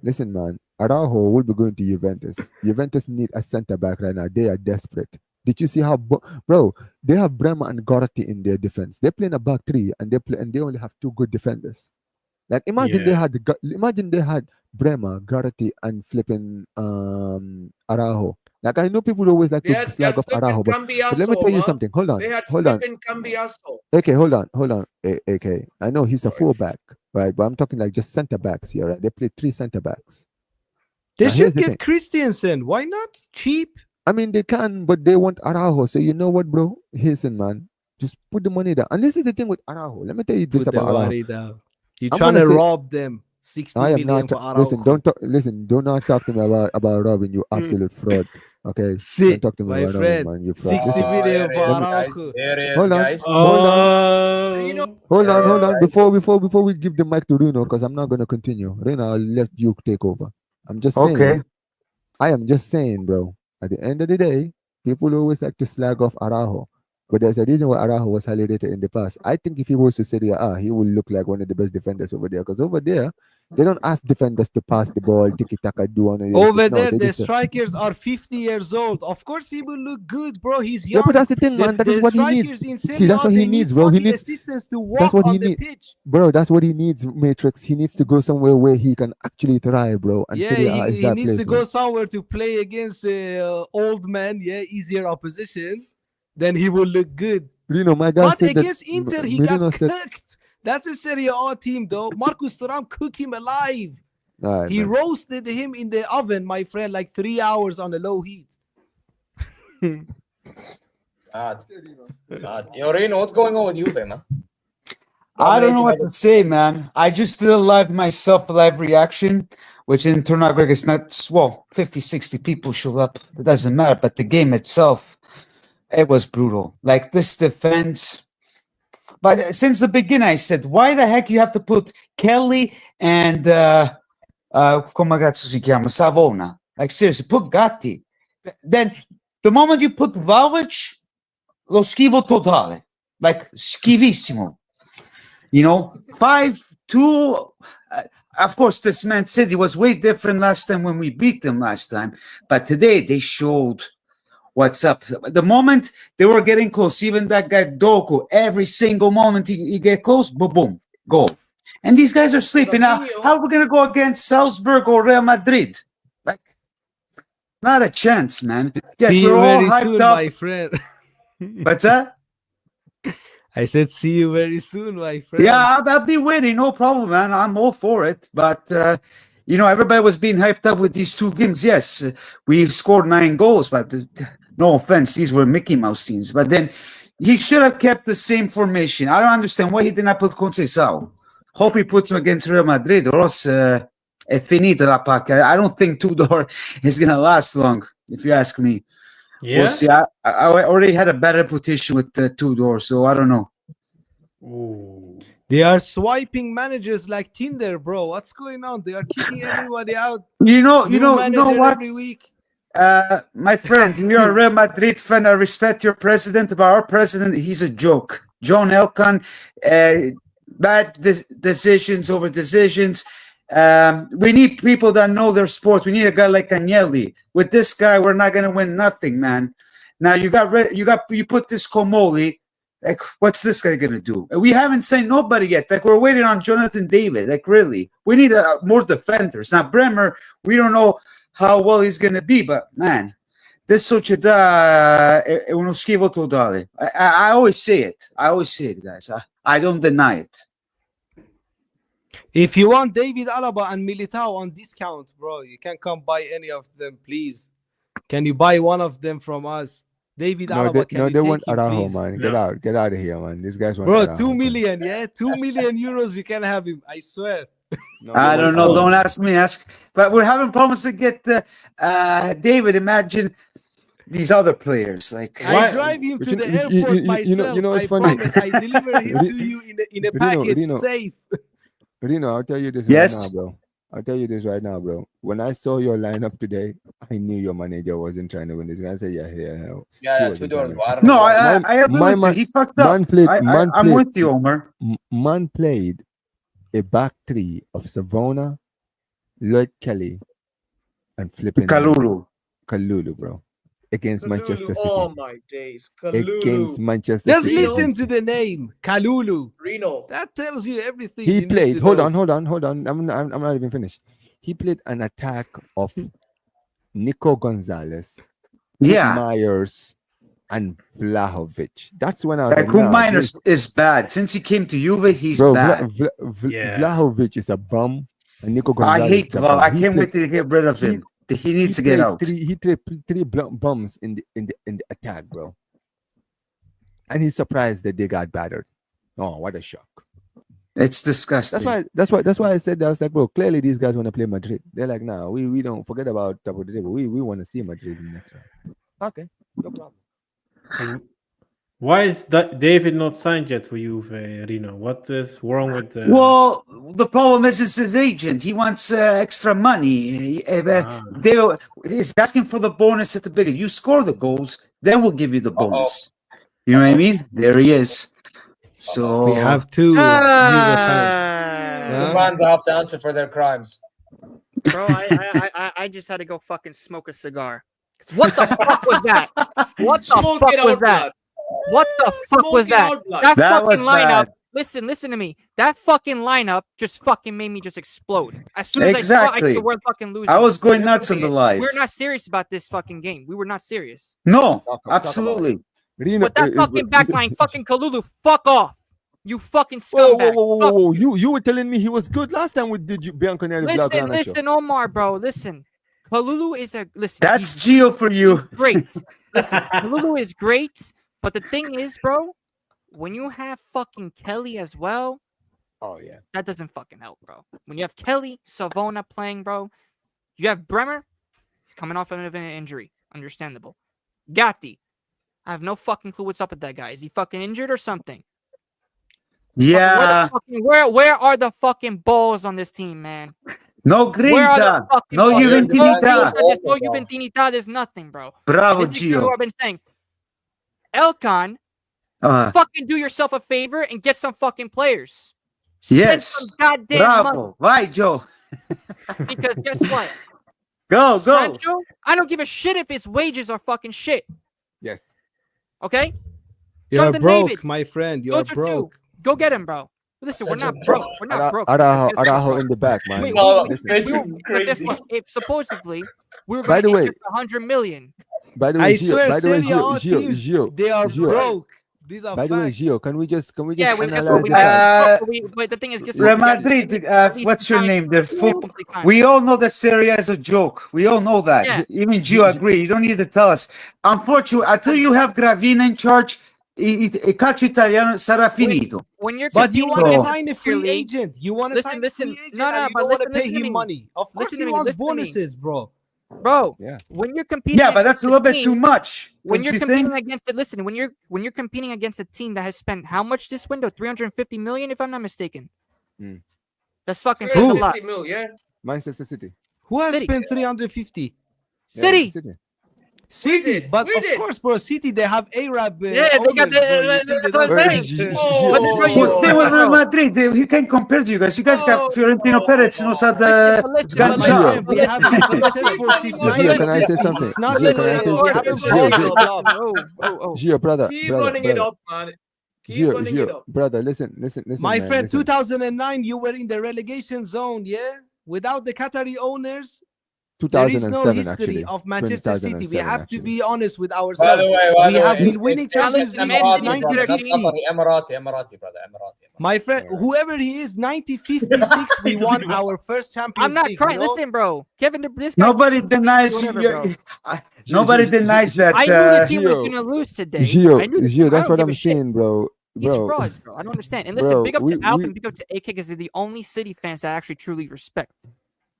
Listen, man. Araujo will be going to Juventus. Juventus need a center back right now. They are desperate. Did you see how, bro? They have Bremer and Goretti in their defense. They're playing a back three, and they only have 2 good defenders. Like imagine they had Bremer, Goretti, and flipping Araujo. Like I know people always like They to had slag off Araujo, but let me tell you something. Hold on. They had Hold on. flipping Cambiasso. Okay, hold on. AK. I know he's a fullback, right? But I'm talking like just center backs here, right? They play 3 center backs. They Now, here's should the get Christiansen. Why not? Cheap. I mean, they can, but they want Araujo. So you know what, bro? Listen, man. Just put the money down. And this is the thing with Araujo. Let me tell you this Put the about Araujo. money down. You're I'm trying gonna to say- rob them. 60 I am million not. for Araujo. Listen. Do not talk to me about Robin. You absolute fraud. Okay. See, Don't talk to me my about friend, Robin, man. You fraud. 60 Listen, million for Guys. Araujo. There it is, Hold on. guys. Hold on. Rino, Hold on. Guys. Before we give the mic to Rino, because I'm not gonna continue. Rino, I'll let you take over. I'm just saying. Okay. I am just saying, bro. At the end of the day, people always like to slag off Araujo. But there's a reason why Araujo was highly rated in the past. I think if he was to Serie A, he would look like one of the best defenders over there. Because over there, they don't ask defenders to pass the ball, tiki-taka, do one of these. Over No, there, they the just- strikers are 50 years old. Of course, he will look good, bro. He's Yeah, young. but that's the thing, man. That is what he strikers needs. in Serie That's A, what he they needs, need bro. He fucking needs- assistants to that's walk what he on the need- pitch. Bro, that's what he needs, Matrix. He needs to go somewhere where he can actually thrive, bro. And Yeah, Serie A is he that needs place, to go man. somewhere to play against old men, easier opposition. Then he will look good. Rino, my guy But said that. against Inter, he Rino got said, cooked. That's a Serie A team, though. Marcus Thuram cooked him alive. All right, He man. roasted him in the oven, my friend, like 3 hours on a low heat. God. Yo, Rino, what's going on with you, man? I don't know what to say, man. I just still live myself live reaction, which in turn out is not, well, 50, 60 people showed up. It doesn't matter. But the game itself, it was brutal. Like this defense. But since the beginning, I said, why the heck you have to put Kelly and come cazzo si chiama? Savona? Like seriously, put Gatti. Then the moment you put Vlahovic, lo schifo totale. Like schifissimo. You know, 5-2. Of course, this Man City was way different last time when we beat them last time. But today they showed what's up. The moment they were getting close, even that guy Doku, every single moment he get close, boom, boom, goal. And these guys are sleeping. Now, how are we going to go against Salzburg or Real Madrid? Like, not a chance, man. Yes, See you we're all very hyped soon, up. my friend. What's that? I said, see you very soon, my friend. Yeah, I'll be waiting. No problem, man. I'm all for it. But, you know, everybody was being hyped up with these two games. Yes, we scored 9 goals, but no offense, these were Mickey Mouse scenes. But then he should have kept the same formation. I don't understand why he did not put Conceição. Hope he puts him against Real Madrid, or else è finita la pacca. I don't think Tudor is going to last long, if you ask me. Yeah. We'll see. I already had a bad reputation with Tudor, so I don't know. Ooh. They are swiping managers like Tinder, bro. What's going on? They are kicking everybody out. You know Manager what? every week. My friend, you're a Real Madrid fan. I respect your president, but our president, he's a joke. John Elkann, bad decisions over decisions. We need people that know their sport. We need a guy like Agnelli. With this guy, we're not gonna win nothing, man. Now you put this Comoli. Like, what's this guy gonna do? We haven't signed nobody yet. Like, we're waiting on Jonathan David. Like, really, we need more defenders. Now Bremer, we don't know how well he's gonna be, but man, this società è uno schifo totale. I always say it. Guys. I don't deny it. If you want David Alaba and Militao on discount, bro, you can come buy any of them, please. Can you buy one of them from us? David Alaba, They want him, Araujo, please? man. Get out of here, man. These guys want Bro, Araujo. 2 million, yeah? 2 million euros, you can have him. I swear. No, I they don't want know. Araujo. Don't ask me. But we're having problems to get David. Imagine these other players. Like, I drive him But to the airport myself. you know what's I funny? promise. I deliver him to you in a package Rino. safe. Rino, I'll tell you this Yes. right now, bro. I'll tell you this right now, bro. When I saw your lineup today, I knew your manager wasn't trying to win this guy. I said, yeah. Yeah, wasn't Tudor. trying to- I don't know. no, why. I agree my with you. man- He fucked up. Man played. I'm with you, Omar. Man played a back three of Savona, Lloyd Kelly, and flipping Kalulu, bro, against Manchester City. Oh my days. Kalulu. Against Manchester Just City. listen to the name, Kalulu. Rino. That tells you everything. He you need played. to Hold know. on. I'm not even finished. He played an attack of Nico Gonzalez, Yeah. Myers, and Vlahovic. That's when I was Like, like, nah, Miners this- is bad. Since he came to Juve, he's bro, bad. Yeah. Vlahovic is a bum, and Nico Gonzalez I hate is a Val. bum. I He can't played- wait to get rid of him. He needs to get played out. He played three bums in the attack, bro. And he's surprised that they got battered. Oh, what a shock! It's disgusting. That's why I said that. I was like, bro, clearly these guys want to play Madrid. They're like, nah, we don't forget about top of the table. We want to see Madrid in the next round. Okay, no problem. And why is that David not signed yet for you, Rino? What is wrong with the? Well, the problem is it's his agent. He wants extra money. He's asking for the bonus at the beginning. You score the goals, then we'll give you the bonus. You know what I mean? There he is. So We have two Juve fans. The fans have to answer for their crimes. Bro, I just had to go fucking smoke a cigar. 'Cause what the fuck was that? What the Smoke fuck it was out, that? blood. What the fuck Smoke was it that? out, blood. That That fucking was lineup. bad. Listen to me. That fucking lineup just fucking made me just explode. As soon as I saw Exactly. we're fucking losing. I was going We're nuts losing in the it. live. We're not serious about this fucking game. We were not serious. No, Talk about absolutely. Rino, But that fucking backline, fucking Kalulu, fuck off. You fucking Whoa, scumbag. whoa. You were telling me he was good last time we did you Bianconeri Black Listen, Lana show. listen, Omar, bro. Listen. Kalulu is a listen. That's he's Gio for you. great. Listen, Kalulu is great, but the thing is, bro, when you have fucking Kelly as well, Oh yeah. that doesn't fucking help, bro. When you have Kelly, Savona playing, bro, you have Bremer. He's coming off of an injury. Understandable. Gatti. I have no fucking clue what's up with that guy. Is he fucking injured or something? Yeah. Where are the fucking balls on this team, man? No Where are the grinta. fucking No balls? There's Juventinità. There's no Juventinità. There's nothing, bro. Bravo, And this is exactly what Gio. I've been saying. Elkan, fucking do yourself a favor and get some fucking players. Spend Yes. some goddamn money. Bravo. Vai, Joe. Because guess what? Go. Sancho, I don't give a shit if his wages are fucking shit. Yes. Okay? You're Jonathan broke, David, my friend. You're those are broke. two. Go get him, bro. Listen, we're not broke. We're not broke. Araujo in the back, man. Because guess what? If supposedly we were By going the to way- get 100 million. By the way, I Gio, swear, by the way, Serie A teams, Gio, they are Gio. broke. These are By the way, facts. Gio, can we just Yeah, we analyze guess what? the We fact? but the thing is, guess Real what? Madrid, At least what's your time- name? The football. Champions League time. We all know that Serie A is a joke. We all know that. Yeah. Even Gio agree. You don't need to tell us. Unfortunately, until you have Gravina in charge, il calcio italiano sarà finito. When you're But you competing want to against sign a Premier free League- agent. You want to Listen, sign listen. a free agent No, and you but don't want to listen, pay listen to him me. money. Of course Listen he to me, wants listen to me. bonuses, bro. bro. Yeah. When you're competing, Yeah, but that's a little bit against too team- much. When Don't you're you competing think? against it, listen. When you're competing against a team that has spent how much this window? 350 million, if I'm not mistaken. Mm. That's fucking says a lot. 350 mil, yeah. Manchester City. Who has City. spent 350? Yeah, City. City. City, did, but we of did. course, bro. City, they have Arab. Yeah, they got the- that's what I'm saying. But this is what Well, you- same with Real Madrid. He can't compare to you guys. You guys got Fiorentino Perez knows how the it's Listen, got but job. listen, We have been successful since Gio, can I say 1950. something? It's not Gio, can I just say we haven't something? done Gio, the job. Oh. Gio, brother, Keep brother, running brother. it up, man. Keep running it Gio, up. brother, listen, My man, friend, listen. 2009, you were in the relegation zone, yeah? Without the Qatari owners, there is no 2007 history actually. of Manchester City. We 2007 have to actually. be honest with By the ourselves. way, We have been winning Champions League League since since Emirati, brother. That's 1950. Emirati, brother. Emirati. My friend, whoever he is, 1956, we won our first Champions I'm not League. crying. you know? Listen, bro. Kevin, this guy. Nobody denies Whatever, you. bro. Nobody denies that. I knew the team was Gio, gonna lose today. Gio, I knew the Gio, team- I that's don't what give I'm a shit. saying, bro. These Bro, frauds, bro. I don't understand. And listen, Bro, big up we- to Alf we- and big up to AK because they're the only City fans that I actually truly respect.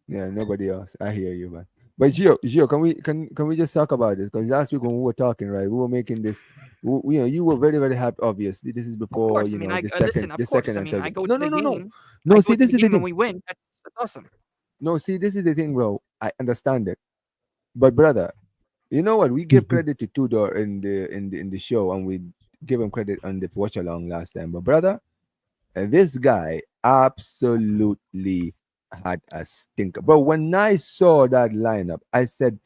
yeah, nobody else. I hear you, man. But Gio, can we just talk about this? Because last week when we were talking, right, we were making this. You were very, very happy. Obviously, this is Of before course, you I mean, know I the listen. second, Of the course, second I and mean, third. I go No, to the no, no, no, game. no. I See, go to this the is the game when thing. we win. That's awesome. No, see, this is the thing, bro. I understand it, but brother, you know what? We give credit to Tudor in the show, and we give him credit on the watch along last time. But brother, this guy absolutely had a stinker. But when I saw that lineup, I said,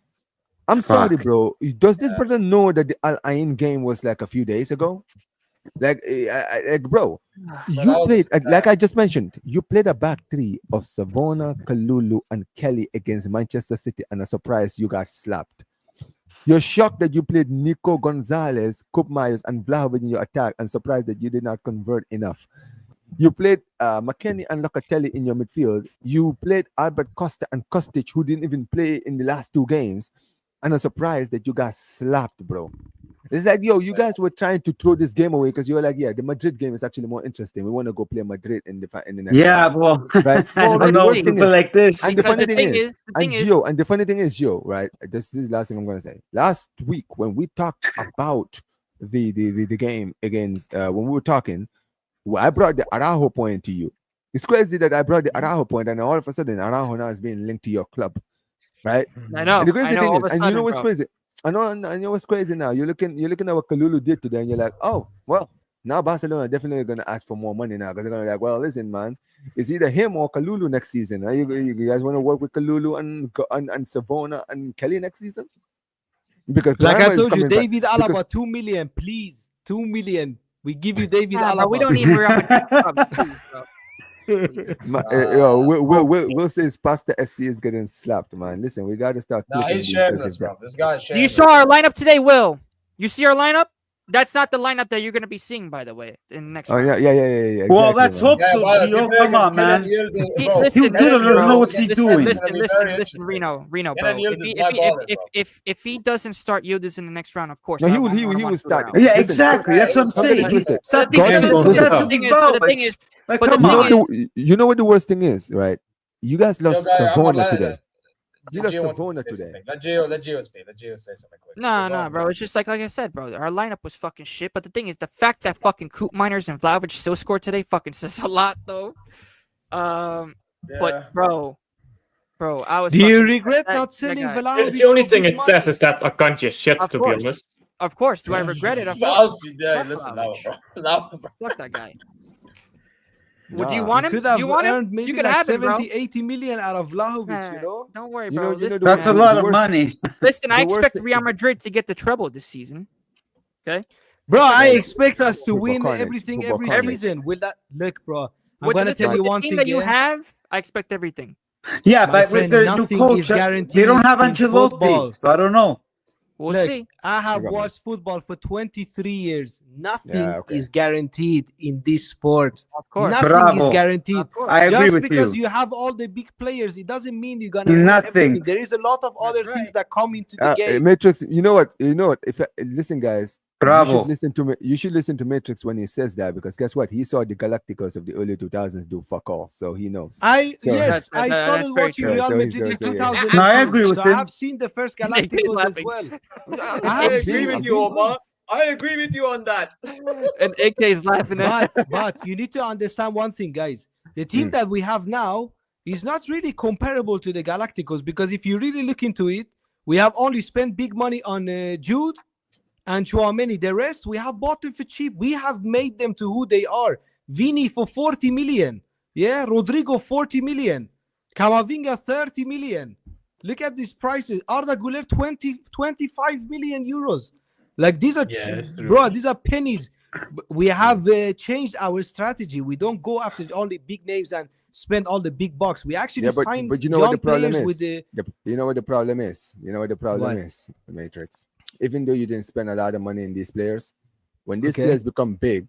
"I'm sorry, Fuck. bro. Does this brother know that the Al Ain game was like a few days ago? Like, bro, you that was played just like I just mentioned. You played a back three of Savona, Kalulu, and Kelly against Manchester City, and a surprise, you got slapped. You're shocked that you played Nico Gonzalez, Kup Myers, and Vlahovic in your attack, and surprised that you did not convert enough. You played McKennie and Locatelli in your midfield. You played Albert Costa and Kostic, who didn't even play in the last two games, and a surprise that you got slapped, bro. It's like, yo, you guys were trying to throw this game away because you were like, yeah, the Madrid game is actually more interesting. We want to go play Madrid in the next Yeah, round. well, Right? I Well, don't the know worst thing people is- like this. And the Because funny the thing thing is, is, the thing and is, Gio, and the funny thing is, Gio, right? This is the last thing I'm gonna say. Last week when we talked about the game against when we were talking, I brought the Araujo point to you. It's crazy that I brought the Araujo point, and all of a sudden Araujo now is being linked to your club, right? I know. And the crazy I know. thing All is, of a and you sudden, know what's bro. crazy? I know what's crazy now. You're looking at what Kalulu did today, and you're like, oh, well, now Barcelona are definitely gonna ask for more money now because they're gonna be like, well, listen, man, it's either him or Kalulu next season. Are you guys want to work with Kalulu and Savona and Kelly next season? Because Like Palmer I is told you, coming back. David Alaba, Because- 2 million, please. 2 million. We give you David Nah, Alaba. bro, we don't need Real Madrid clubs, please, bro. Will says Pasta FC is getting slapped, man. Listen, we got to start. Nah, flipping he's these shameless, places bro. back. This guy is Do you shameless. saw our lineup today, Will? You see our lineup? That's not the lineup that you're going to be seeing, by the way, in the next Oh round. yeah. Well, exactly, let's man. hope so, Gio. Come on, man. Listen, doesn't know what he's doing. Listen, Rino, bro. If he doesn't start Yildiz in the next round, of course. No, I he won't will want to start. round. Yeah, Listen, exactly. That's what I'm don't get it saying. twisted. Stop But saying the those thing is- guys the to thing be is- but the bad, thing like, is- like, but come the on. thing You know what the worst thing is, right? You guys lost Yo, guy, I'm Savona online. today. You lost Gio wants to Savona say today. something. Let Gio speak. Let Gio say something quick. Nah, bro. It's just like I said, bro. Our lineup was fucking shit. But the thing is, the fact that fucking Coop Miners and Vlahovic still scored today fucking says a lot, though. But bro, I was. Do you fucking- regret that- not that selling guy. Vlahovic? The only for thing big it says money? is that Akanji is shit, Of to be course. honest. Of course. Do I regret it? Of Yeah, course. Fuck listen now, Vlahovic. bro. Now, bro. Fuck that guy. Would Nah. you want him? Could Do have you want him? earned maybe You could like have him, bro. 70, 80 million out of Vlahovic, you know? Don't worry, You bro. know the- Listen, That's a man. lot of worst- money. Listen, I the worst expect thing- Real Madrid to get the treble this season. Bro, I expect us to Football win carnage, everything football every carnage. season. Will that look, bro? I'm With gonna the, tell with you the one team thing. that you Yeah? have, I expect everything. Yeah, My but with friend, their new nothing coach, is they guaranteed don't have in Ancelotti, football. so I don't know. We'll Look, see. I have Remember. watched football for 23 years. Nothing Yeah, okay. is guaranteed in this sport. Of course. Nothing is Bravo. guaranteed. Of course. I agree Just with because you. you have all the big players, it doesn't mean you're gonna win Nothing. everything. There is a lot of other right. things that come into the game. Matrix, you know what? If listen, guys, Bravo. You should listen to Matrix when he says that, because guess what? He saw the Galacticos of the early 2000s do fuck all, so he knows. So- I That's started very watching true. Real So- Madrid so- in so, yeah. 2000. No, I agree with so him. I have seen the first Nick is Galacticos as laughing. well. I have agree seen- with you, Omar. I agree with you on that. And AK is laughing at. But you need to understand one thing, guys. The team that we have now is not really comparable to the Galacticos, because if you really look into it, we have only spent big money on Jude and Chouameni. The rest we have bought them for cheap. We have made them to who they are. Vini for 40 million. Yeah, Rodrigo 40 million. Camavinga 30 million. Look at these prices. Arda Güler 25 million euros. Like these are, that's true. bro, these are pennies. We have changed our strategy. We don't go after all the big names and spend all the big bucks. We actually Yeah, sign but you know what young the problem players is? with the. You know what the problem is? You know what the problem What? is, Matrix? Even though you didn't spend a lot of money in these players, when these Okay. players become big,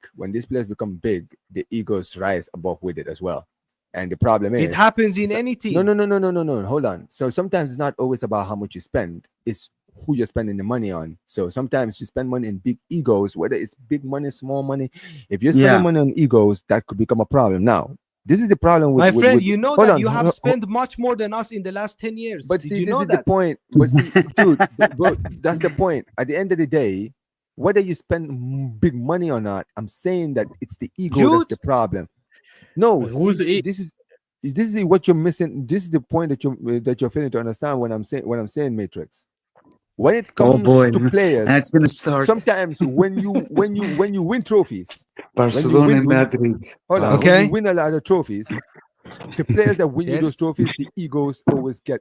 the egos rise above with it as well. And the problem is It happens in so- any team. No. Hold on. So sometimes it's not always about how much you spend. It's who you're spending the money on. So sometimes you spend money in big egos, whether it's big money, small money. If you're spending Yeah. money on egos, that could become a problem. Now, this is the problem with My friend, with- you know hold that on, you have hold- spent much more than us in the last 10 years. But Did see, you this know is the that? point. But see, dude, bro, that's the point. At the end of the day, whether you spend big money or not, I'm saying that it's the ego that's Jude? the problem. No, Who's see, the this is what you're missing. This is the point that you're failing to understand when I'm saying Matrix. When it comes boy. to players, And it's gonna start. sometimes when you win trophies, Barcelona win- and Madrid. hold on, Wow. Okay. when you win a lot of trophies, the players that win you Yes. those trophies, the egos always get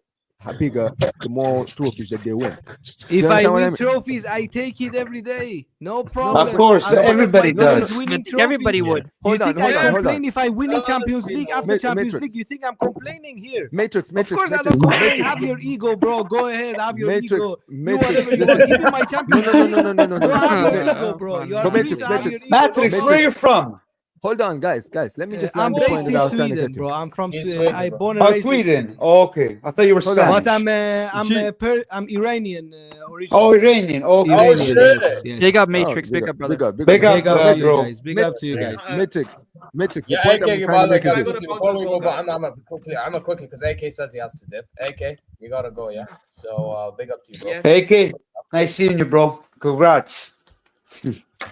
bigger the more trophies that they win. If You I understand what I win mean? trophies, I take it every day. No problem. Of course, As long as everybody my team is does. winning I think everybody trophies. would. You Hold on, think hold I on. complain if I win in Champions you League know. after Champions Matrix. League? You think I'm complaining here? Matrix, Of course I don't complain. Have your ego, bro. Go ahead, have your Matrix, ego. Do Matrix, whatever you listen. want. Give me my Champions League. No. Go have your no. ego, bro. You are But free Matrix, to have your Matrix. ego. No Matrix, problem. where are you from? Hold on, guys. Let me just I'm land the based point in that I was trying to Sweden, get bro. to. I'm from He's Sweden. Sweden, I bro. born and Oh, raised in Sweden. Oh, okay. I thought you were Hold on. Spanish. But I'm Iranian originally. Oh, Iranian. Okay. Oh, Iranian, shit. yes. Big up Oh, Matrix. Big up, brother. Big up, Big Big up, up to you bro. guys. Big up to you guys. Matrix. The Yeah, point AK, I'm trying to make I is gotta this. before we go, counter but I'm a quickly because AK says he has to dip. AK, you gotta go, yeah. So big up to you, bro. Yeah. Hey, K. Nice seeing you, bro. Congrats.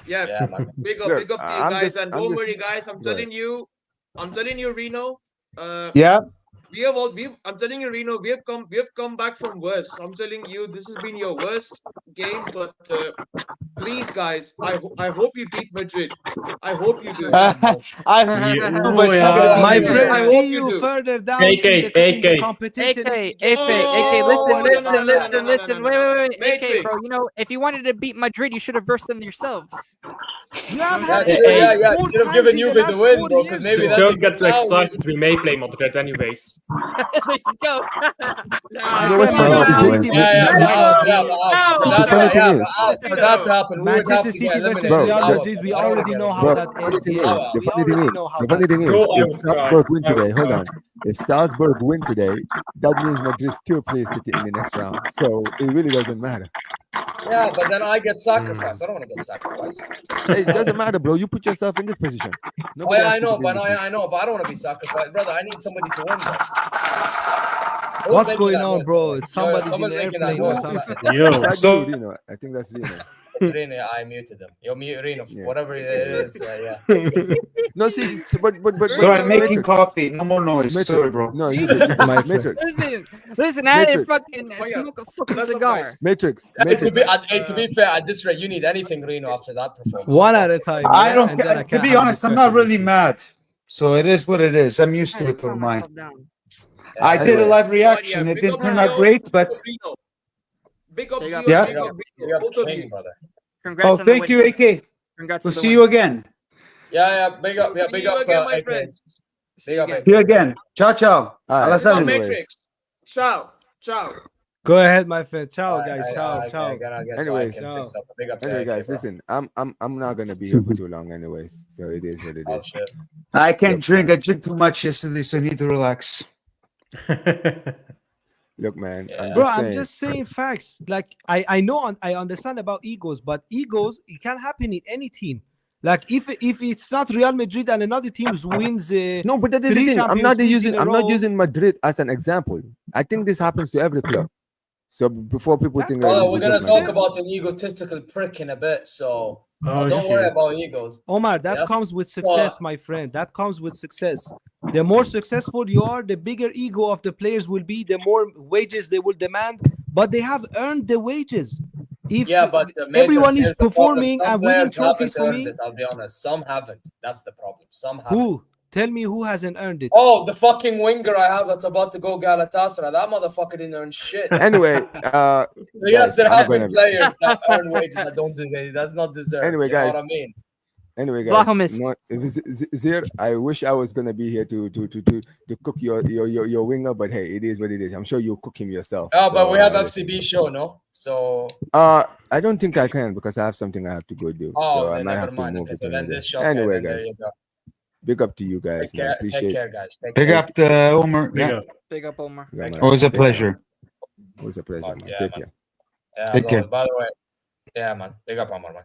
Yeah, Yeah, man. big Look, up to you I'm guys, just- and I'm don't just- worry, guys. I'm go ahead. telling you, Reno. Yeah. I'm telling you, Reno. We have come back from worse. I'm telling you, this has been your worst game. But please, guys, I hope you beat Madrid. I hope you do. I Oh, yeah. My Yeah. friend, I see hope you you do. further down AK, in the AK. competition. AK, Oh, listen, no, listen. no, no, Wait, AK, Matrix. bro. You know, if you wanted to beat Madrid, you should have versed them yourselves. You have Yeah, had the Hey, chance yeah. four Should have times given in you the the last win, 4 bro. Because years, maybe though. that Don't thing get too now excited. We may play Madrid anyways. there you go. My know what's friend, funny? Manchester Bro, City Yeah, versus yeah, Real but out, Madrid. yeah, but out. For The that, funny thing yeah, is, but out. For that to happen, we would have Manchester to City get versus eliminated. Bro, Real Now, Madrid. We I don't wanna already get know how bro, that eliminated. ends. the Yeah, Wow. the we funny thing already is, know how the that funny thing ends. is, Bro, I if would Salzburg cry. win I would today, hold cry. on. If Salzburg win today, that means Madrid still plays City in the next round. So it really doesn't matter. Yeah, but then I get sacrificed. I don't want to get sacrificed. It doesn't matter, bro. You put yourself in this position. Oh, Nobody yeah, asked I you to know, be in but this one. I know, but I don't want to be sacrificed, brother. I need somebody to win, though. Who's What's making going that on, noise, bro? by the way? Somebody's in someone's the making that airplane noise. or something. Yo, That's So- you, Rino. I think that's Rino. Rino, I muted him. You're mute, Rino. Yeah. Whatever it is, yeah. No, see, but Sorry, I'm making Matrix, coffee. No more noise. Matrix. Sorry, bro. No, you good. You good. My friend. Matrix. Listen, I had to Matrix. fucking Oh, yeah. smoke a fucking Listen, cigar. guys. Matrix. Hey, to Matrix. be fair, at this rate, you need anything, Reno, after that performance. One at a time. I yeah, don't and then I care. To can't be have honest, I'm discussion not with really you. mad. So it is what it is. I'm used I to had it to or calm mine. myself down. I did a Anyway. live But reaction. yeah, It big didn't up turn to out you, great, big but up Rino. Big up Big to up. you, Yeah, big you're, up Rino, you're both of king, you. brother. Congrats oh, on the thank win. you, AK. Congrats We'll on the see win. you again. Yeah, big up, See big you up, again, my AK. friends. See Big you up, again. AK. See you again. Ciao, ciao. All right. Alla Big up salute. Anyways. Matrix. Ciao. Ciao. Go ahead, my friend. Ciao, guys. Ciao, I ciao. gotta get Anyways. so I can fix up. Big up to Anyway, AK, guys, bro. listen. I'm not gonna be here for too long, anyways. So it is what it Oh, is. shit. I can't Look, drink. man. I drank too much yesterday, so I need to relax. Look, man. I'm Bro, just I'm saying. just saying facts. Like I know and I understand about egos, but egos it can happen in any team. Like if it's not Real Madrid and another team wins No, but that is the 3 thing. Champions Leagues in a I'm not row, using Madrid as an example. I think this happens to every club. So before people That think comes that Oh, this we're is gonna just talk Madrid. about an egotistical prick in a bit, so Oh, don't worry shit. about egos. Omar, that Yeah. comes with success, my friend. That comes with success. The more successful you are, the bigger ego of the players will be, the more wages they will demand, but they have earned the wages. If Yeah, but everyone is here's the problem. performing Some and winning players trophies haven't for earned me, it, I'll be honest. Some haven't. That's the problem. Some haven't. who? Tell me who hasn't earned it. Oh, the fucking winger I have that's about to go Galatasaray. That motherfucker didn't earn shit. Anyway, Yes, there I'm have been gonna- players that earn wages that don't do that. That's not deserved. Anyway, you know guys, what I mean? Anyway, guys, Vamos. Zier, I wish I was gonna be here to cook your winger, but hey, it is what it is. I'm sure you'll cook him yourself. Oh, but so, we have FCB show, no? So I don't think I can because I have something I have to go do. oh, so I then might never have to mind. move Okay, it so to then another this day. show. Anyway, okay, then there guys, you go. big up to you guys, Take man. care, Appreciate it. guys. Take Big care. up to Omar. Big Yeah. up. Big up, Omar. Yeah, man. Always a Take care. pleasure. Always a pleasure, Fuck man. yeah, Take man. care. Yeah, Take no, care. by the way, yeah, man. Big up, Omar, man.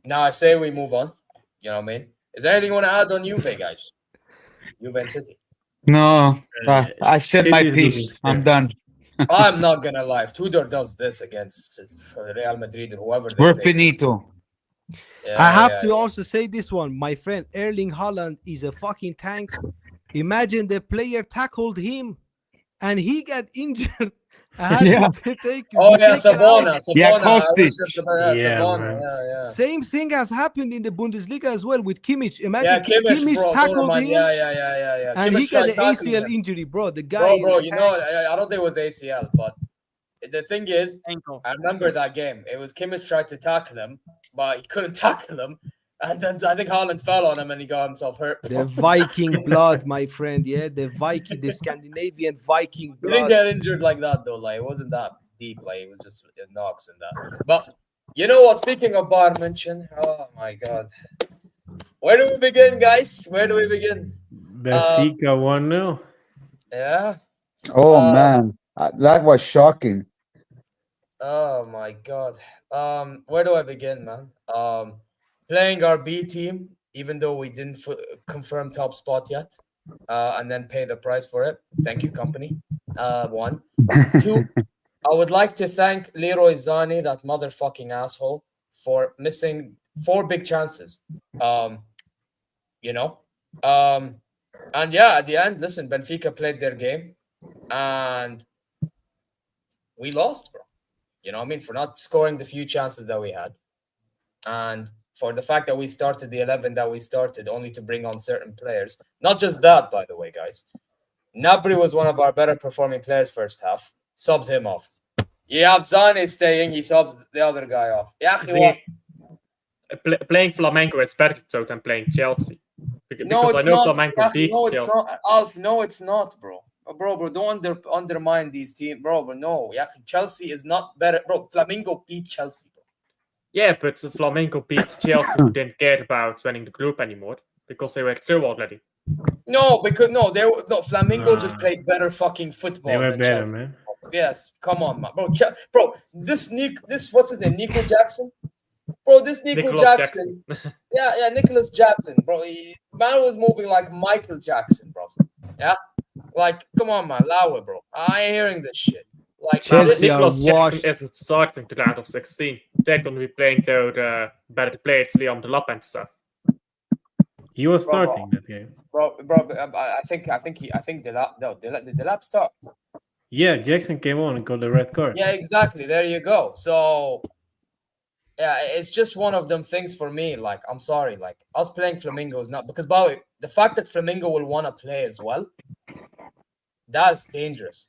Now I say we move on. You know what I mean? Is there anything you want to add on Juve, guys? Juve and City. No, I said my City's piece. looking I'm scared. done. I'm not gonna lie. If Tudor does this against Real Madrid or whoever they We're face, finito. I have to also say this one, my friend. Erling Haaland is a fucking tank. Imagine the player tackled him and he got injured. I had Yeah. to take Oh be yeah, taken out. Sabona. Yeah, I was Kostic. just about Yeah, Sabona. man. Yeah. Same thing has happened in the Bundesliga as well with Kimmich. Yeah, Imagine Kimmich, bro, tackled Dortmund, him yeah. and Kimmich he got tried an tackling ACL him. injury, bro. The guy Bro, is you a know, tank. I don't think it was ACL, but the thing is, Ankle. I remember that game. It was Kimmich tried to tackle him, but he couldn't tackle him. And then I think Haaland fell on him and he got himself hurt. The Viking blood, my friend. Yeah, the Scandinavian Viking He didn't blood. get injured like that though. Like it wasn't that deep. Like it was just knocks and that. But you know what? Speaking of Bayern München, oh my god, where do we begin, guys? Where do we begin? Benfica 1-0. Yeah. Oh man, that was shocking. Oh my god. Where do I begin, man? Playing our B team, even though we didn't confirm top spot yet, and then pay the price for it. Thank you, company. 1, 2. I would like to thank Leroy Zani, that motherfucking asshole, for missing 4 big chances. You know, and yeah, at the end, listen, Benfica played their game, and we lost, bro. You know what I mean? For not scoring the few chances that we had, and for the fact that we started the 11 that we started, only to bring on certain players. Not just that, by the way, guys. Gnabry was one of our better performing players first half. Subs him off. You have Zane staying, he subs the other guy off. Yeah, See, playing Flamengo is better so than playing Chelsea. Because No, I it's know not. Flamengo Yaki, beats no, it's Chelsea. not. Alf, no, it's not, bro. Bro, don't undermine these teams, bro. But no, Yaki, Chelsea is not better, bro. Flamengo beat Chelsea, bro. Yeah, but Flamengo beats Chelsea, who didn't care about winning the group anymore because they were through already. No, because Flamengo just Nah. played better fucking football. They were than better, Chelsea. man. Yes, come on, man, bro. This what's his name? Nico Jackson, bro. This Nico Nicolas Jackson. Yeah, Nicholas Jackson, bro. Man was moving like Michael Jackson, bro. Yeah, like come on, man, allow it, bro. I ain't hearing this shit. Like Chelsea are Nicolas washed. Jackson is starting the round of 16. They're going to be playing to the better players, Liam Delap and stuff. He was Bro, starting that game. bro. I think the lap start. Yeah, Jackson came on and got the red card. Yeah, exactly. There you go. So, yeah, it's just one of them things for me. Like, I'm sorry, like us playing Flamingo is not because, by the way, the fact that Flamingo will want to play as well, that's dangerous.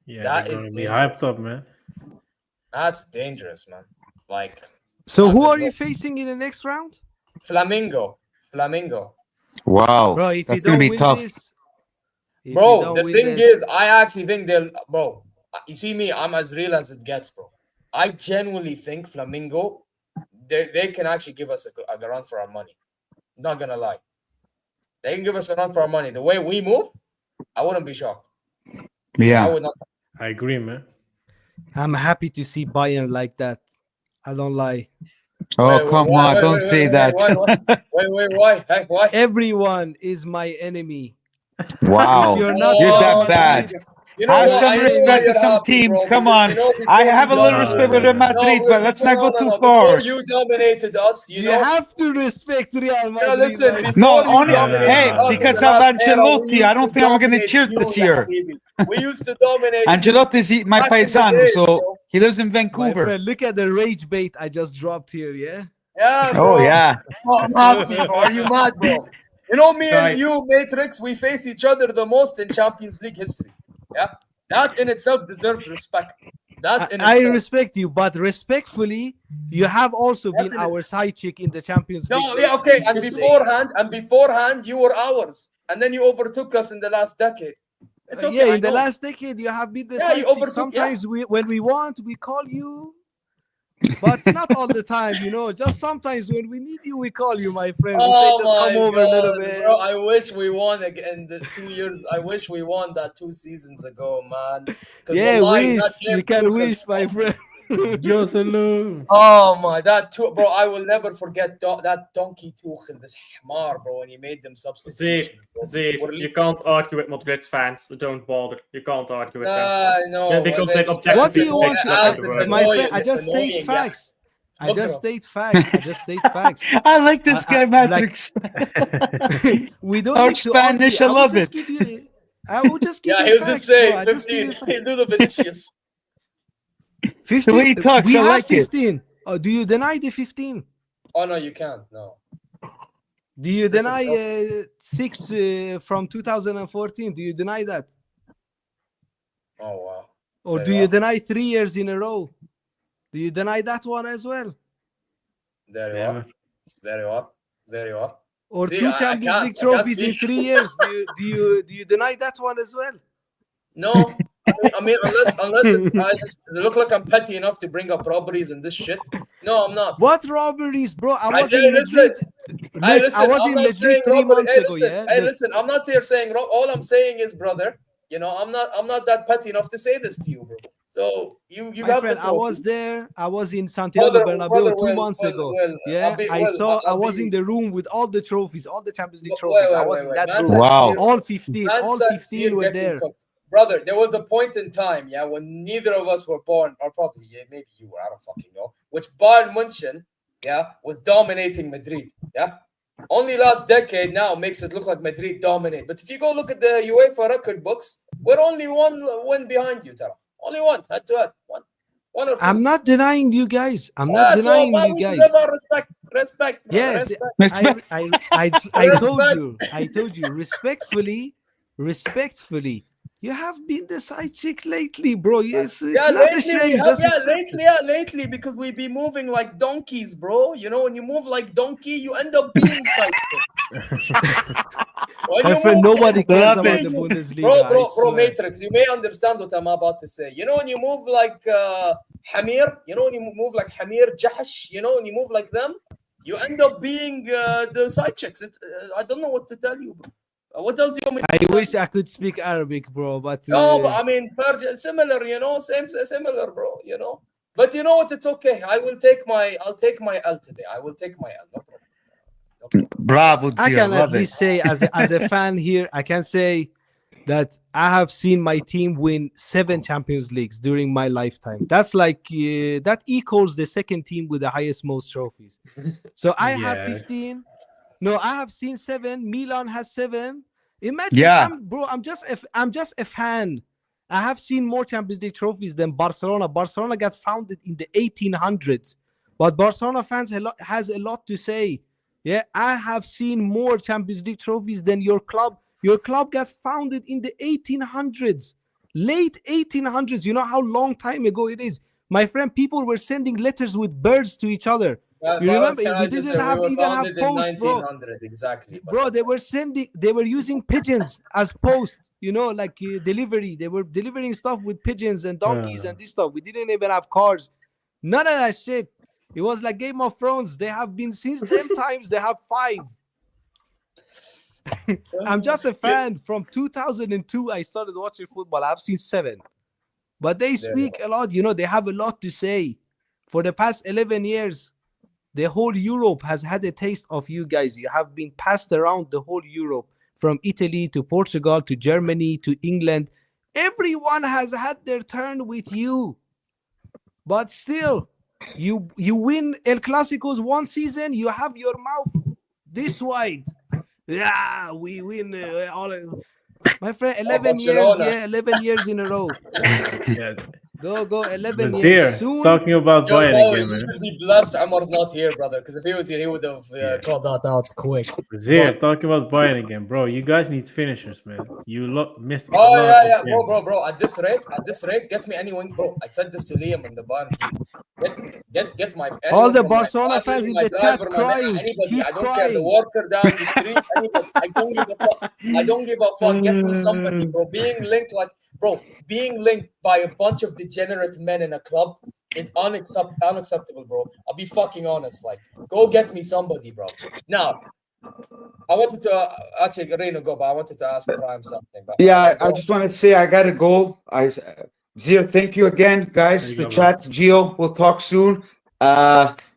Yeah, That they're is gonna be dangerous. hyped up, man. That's dangerous, man. Like, So who Not are good. you facing in the next round? Flamingo. Wow, Bro, if that's you gonna don't be win tough. this, if you Bro, don't the win thing this- is, I actually think they'll, bro. You see me, I'm as real as it gets, bro. I genuinely think Flamingo, they can actually give us a run for our money. Not gonna lie, they can give us a run for our money. The way we move, I wouldn't be shocked. I Yeah, would not. I agree, man. I'm happy to see Bayern like that. I don't lie. oh Wait, come why- on, wait, don't wait, say wait, that. Wait, why? Hey, why? Everyone is my enemy. Wow, You're not you're that Oh, bad. You know Have what? some I know why respect to you're some happy, teams. bro, Come because on. you know before I you have a little dominated- respect for Real Madrid, but let's not go too far. Before you dominated us, you You know. have to respect Real Madrid. listen, my before No, you only dominated hey, us in because the of last era, we Ancelotti, used I don't to think I'm gonna dominate cheer you, this ya year. habibi. We used to dominate you. Ancelotti's my Back in the paisano, days, so bro. he lives in My Vancouver. friend, look at the rage bait I just dropped here, yeah? Yeah, bro. Oh yeah, Oh, I'm happy, bro. Are you mad, bro? You know, me and Guys. you, Matrix, we face each other the most in Champions League history. Yeah, that in itself deserves respect. That in I itself. respect you, but respectfully, you have also been Definitely. our side chick in the Champions League. No, yeah, okay. And Just beforehand, you were ours, and then you overtook us in the last decade. It's okay. yeah, I in the know. last decade, you have been the Yeah, side you chick. overtook- Sometimes when we want, we call you, but not all the time, you know. Just sometimes when we need you, we call you, my friend. We say, Oh just come my over a little God, bit. bro! I wish we won again. The 2 years. I wish we won that 2 seasons ago, man. 'Cause Yeah, wallahi, wish. that We game can took us wish, my so- friend. Joselu. Oh my, bro! I will never forget that donkey Tuchel, this hamar, bro, when he made them substitutions. bro. Zee, We're- you can't argue with Madrid fans. Don't bother. You can't argue with them. I know. Yeah, because they it's- objectively What do you want? think As that's it's the My annoying, friend, I it's just state annoying, yeah. facts. I just Bukra. state facts. I just state facts. I like this I- guy, I- Matrix. We don't Our need to Spanish, argue. I love will just it. give you- I will just give Yeah, you he'll facts, just say bro. I just give 15. you facts. He'll do the Vinicius. 15. The way he talks, we I have like it. 15. Oh, do you deny the 15? Oh no, you can't. No. Do you Listen, deny 6 from 2014? Do you deny that? Oh wow. Or Very do you well. deny 3 years in a row? Do you deny that one as well? Very Yeah, well. man. Very well. Very well. Or See, 2 I Champions can't- League I can't trophies in speak. 3 years? Do you deny that one as well? No. I mean, unless I just look like I'm petty enough to bring up robberies and this shit. No, I'm not. What robberies, bro? I was say, in Madrid. Hey, Look, listen, I was I'm in not Madrid saying 3 robbery. months Hey, ago. listen, Yeah. Hey, Look, listen. I'm not here saying. All I'm saying is, brother. You know, I'm not that petty enough to say this to you, bro. So you my have friend, the I trophy. was there. I was in Santiago Bernabeu brother 2 months ago. Yeah, I was in the room with all the trophies, all the Champions League trophies. I was in that room. Wow. All 15, Man all said 15 Seal were getting there. cooked. Brother, there was a point in time, yeah, when neither of us were born, or probably, yeah, maybe you were, I don't fucking know, which Bayern München, yeah, was dominating Madrid, yeah? Only last decade now makes it look like Madrid dominate. But if you go look at the UEFA record books, we're only one win behind you, Tara. Only one, head to head. One or two. I'm not denying you guys. I'm not denying you guys. Respect, brother, Yes, respect. I told you, respectfully, You have been the side chick lately, bro. Yes, it's Yeah, not a lately we shame. have, Just yeah, accept it. lately, because we be moving like donkeys, bro. You know, when you move like donkey, you end up being sidekick. When My you friend, move nobody like cares Love about it. the donkey, Bundesliga. I bro, swear. Matrix, you may understand what I'm about to say. You know, when you move like Hamir, you know, when you move like Hamir, Jahash, you know, when you move like them, you end up being the side chicks. I don't know what to tell you, bro. What else do you want me to I tell wish I could speak Arabic, bro, but No, but I mean, similar, you know, similar, bro, you know. But you know what? It's okay. I'll take my L today. I will take my L. No problem. Okay. Bravo, I Zia. can at Love it. least say, as a fan here, I can say that I have seen my team win 7 Champions Leagues during my lifetime. That's like that equals the second team with the highest most trophies. So I have Yeah. 15. No, I have seen 7. Milan has 7. Imagine, Yeah. I'm just a fan. I have seen more Champions League trophies than Barcelona. Barcelona got founded in the 1800s, but Barcelona fans has a lot to say. Yeah, I have seen more Champions League trophies than your club. Your club got founded in the 1800s, late 1800s. You know how long time ago it is, my friend. People were sending letters with birds to each other. You remember? We didn't have we were even have founded in post, bro. 1900 exactly. Bro, they were using pigeons as post, you know, like delivery. They were delivering stuff with pigeons and donkeys and this stuff. We didn't even have cars. None of that shit. It was like Game of Thrones. They have been since them times. They have 5. I'm just a fan. From 2002, I started watching football. I've seen 7, but they speak a lot. You know, they have a lot to say. For the past 11 years, the whole Europe has had a taste of you guys. You have been passed around the whole Europe, from Italy to Portugal to Germany to England. Everyone has had their turn with you. But still, you win El Clasicos one season, you have your mouth this wide. Yeah, we win all. My friend, 11 years, Barcelona. yeah, 11 years in a row. Yeah. Go, 11 But years. Zir, Soon, talking about Yo, Bayern bro, again, you man. should be blessed Omar's not here, brother. Because if he was here, he would have Yeah. called that out quick. Zir, talking about Bayern again, bro. You guys need finishers, man. You missed a Oh lot yeah, of yeah, chances. bro. At this rate, get me anyone, bro. I said this to Liam on the Bayern team. Get my all anyone the from my Barcelona family, fans in my the chat driver, my crying. anybody. Keep I don't care. The crying. worker down the street, anybody. I don't give a fuck. I don't give a fuck. Get me somebody, bro. Being linked by a bunch of degenerate men in a club is unacceptable, bro. I'll be fucking honest. Like, go get me somebody, bro. Now, I wanted to actually, Rino, go, but I wanted to ask Prime something. But Yeah, I just wanted to say I gotta go. Zia, thank you again, guys. There The you go, bro. chat, Gio, we'll talk soon.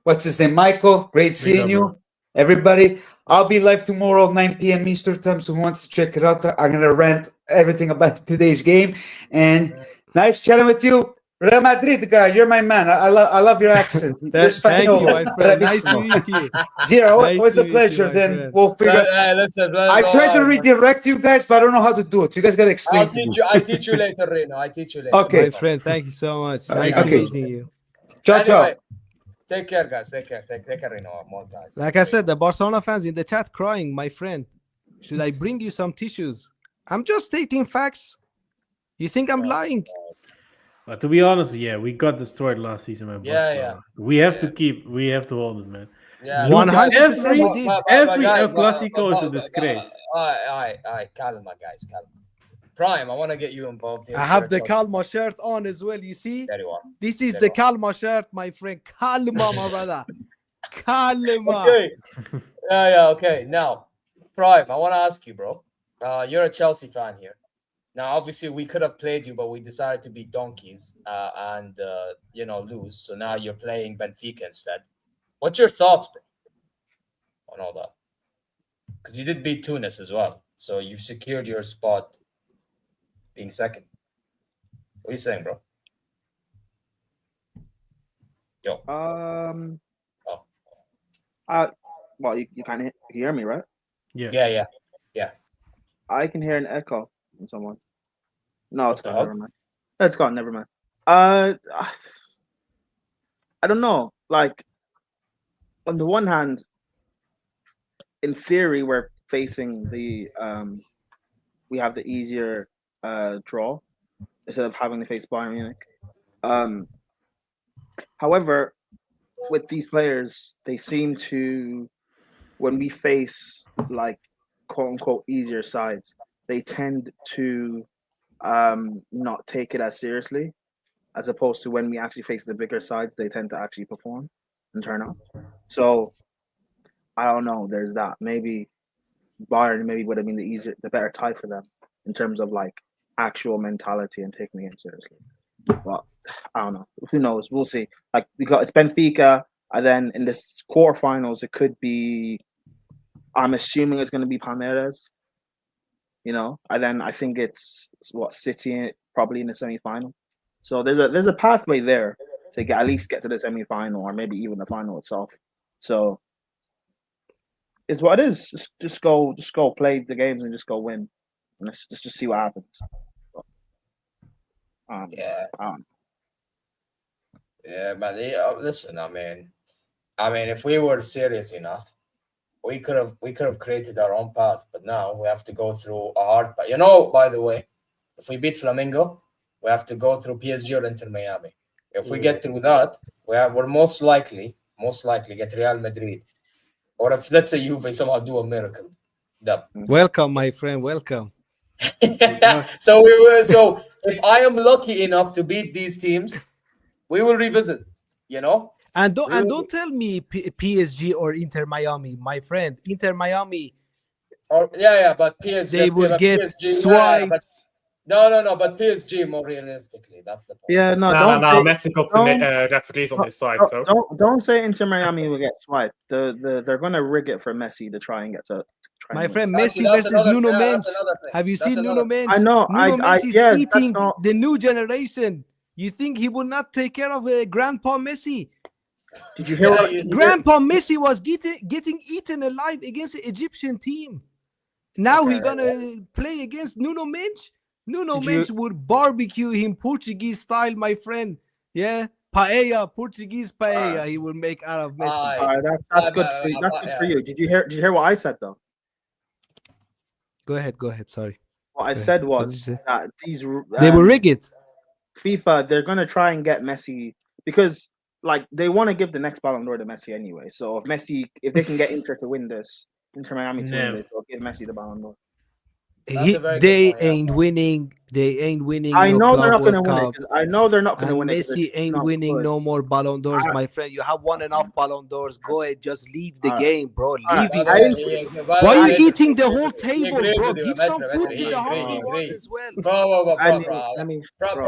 What's his name? Michael. Great There you seeing go, you. bro. Everybody, I'll be live tomorrow, 9 p.m. Eastern time. So who wants to check it out? I'm gonna rant everything about today's game. And nice chatting with you. Real Madrid guy, you're my man. I love your accent. You're Thank you, my Spanish. friend. Nice to meet you. Zia, Nice always to a meet you, pleasure. my Then friend. we'll figure out. Listen, I tried to redirect you guys, but I don't know how to do it. You guys gotta explain I'll to me. teach you. I teach you later, Rino. I teach you later. Okay. My friend, thank you so much. Nice Okay. meeting you. Ciao, ciao. Anyway, take care, guys. Take care, Rino. More guys. Like I said, the Barcelona fans in the chat crying, my friend. Should I bring you some tissues? I'm just stating facts. You think I'm lying? But to be honest, yeah, we got destroyed last season by Yeah, Barcelona. We have to hold it, man. Yeah, 100% we did. Every El Clasico is a disgrace. Alright, calma, guys, calma. Prime, I want to get you involved here. I have the Calma shirt on as well. You see? There you are. This is There the you are. Calma shirt, my friend. Calma, my brother. Calma. Okay. Yeah, okay. Now, Prime, I want to ask you, bro. You're a Chelsea fan here. Now, obviously, we could have played you, but we decided to be donkeys and lose. So now you're playing Benfica instead. What's your thoughts, bro, on all that? Because you did beat Tunis as well. So you've secured your spot being second. What are you saying, bro? Yo. Well, you can't hear me, right? Yeah. Yeah. I can hear an echo from someone. No, it's What the gone. hell? Never mind. It's gone. Never mind. I don't know. Like, on the one hand, in theory, we're facing we have the easier draw instead of having to face Bayern Munich. However, with these players, they seem to, when we face like quote unquote easier sides, they tend to not take it as seriously, as opposed to when we actually face the bigger sides, they tend to actually perform and turn up. So I don't know. There's that. Maybe Bayern maybe would have been the better tie for them in terms of like actual mentality and taking it seriously. But I don't know. Who knows? We'll see. Like it's Benfica, and then in this quarterfinals, it could be. I'm assuming it's going to be Palmeiras. And then I think it's City probably in the semi-final. So there's a pathway there to at least get to the semi-final or maybe even the final itself. So it's what it is. Just go play the games and just go win, and let's just see what happens. Yeah, but listen, I mean, if we were serious enough, we could have created our own path, but now we have to go through a hard path. By the way, if we beat Flamengo, we have to go through PSG or Inter Miami. If we get through that, we're most likely get Real Madrid, or if let's say Juve somehow do a miracle. Welcome, my friend. Welcome. So if I am lucky enough to beat these teams, we will revisit. And don't tell me PSG or Inter Miami, my friend. Inter Miami. But PSG they will get PSG, swiped. No, but PSG more realistically. That's the point. Yeah, no. Messi got the referees on his side. So don't say Inter Miami will get swiped. They're gonna rig it for Messi to try and get to. My friend, Messi versus Nuno Mendes. Have you seen Nuno Mendes? I know. Nuno Mendes is eating the new generation. You think he will not take care of Grandpa Messi? Did you hear? Grandpa Messi was getting eaten alive against the Egyptian team. Now he's gonna play against Nuno Mendes. Nuno Mendes would barbecue him Portuguese style, my friend. Yeah, paella, Portuguese paella. He will make out of Messi. That's good for you. That's good for you. Did you hear what I said though? Go ahead. Sorry. What I said was that these they will rig it. FIFA, they're gonna try and get Messi because they want to give the next Ballon d'Or to Messi anyway. So if they can get Inter to win this, Inter Miami to win this, they'll give Messi the Ballon d'Or. They ain't winning. They ain't winning. I know they're not going to win it. I know they're not going to win it. Messi ain't winning no more Ballon d'Ors, my friend. You have won enough Ballon d'Ors. Go ahead, just leave the game, bro. Leave it. Why are you eating the whole table, bro? Give some food to the hungry ones as well.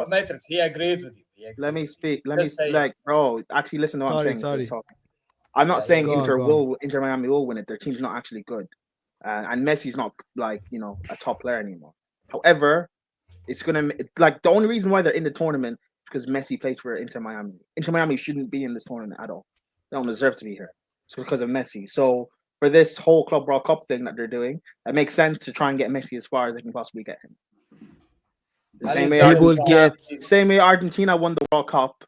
Matrix, he agrees with you. Let me speak. Bro. Actually, listen to what I'm saying. Sorry. I'm not saying Inter Miami will win it. Their team's not actually good. And Messi's not a top player anymore. However, it's gonna the only reason why they're in the tournament is because Messi plays for Inter Miami. Inter Miami shouldn't be in this tournament at all. They don't deserve to be here. It's because of Messi. So for this whole Club World Cup thing that they're doing, it makes sense to try and get Messi as far as they can possibly get him. Same way Argentina won the World Cup.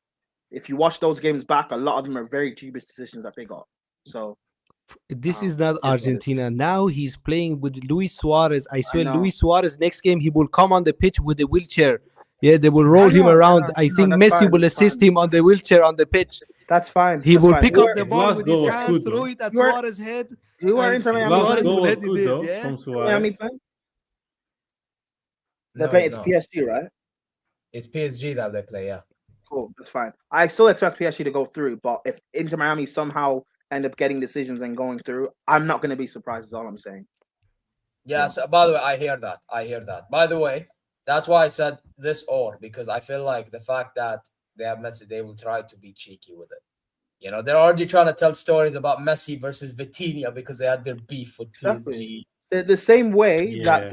If you watch those games back, a lot of them are very dubious decisions that they got. So. This is not Argentina. Now he's playing with Luis Suarez. I swear, Luis Suarez, next game, he will come on the pitch with a wheelchair. Yeah, they will roll him around. I think Messi will assist him on the wheelchair on the pitch. That's fine. He will pick up the ball with his hand, throw it at Suarez's head. You are Inter Suarez will head it. They're playing. It's PSG, right? It's PSG that they play. Yeah. Cool. That's fine. I still expect PSG to go through, but if Inter Miami somehow end up getting decisions and going through, I'm not going to be surprised, is all I'm saying. Yeah, so by the way, I hear that. By the way, that's why I said this because I feel like the fact that they have Messi, they will try to be cheeky with it. They're already trying to tell stories about Messi versus Vitinha because they had their beef with PSG. The same way that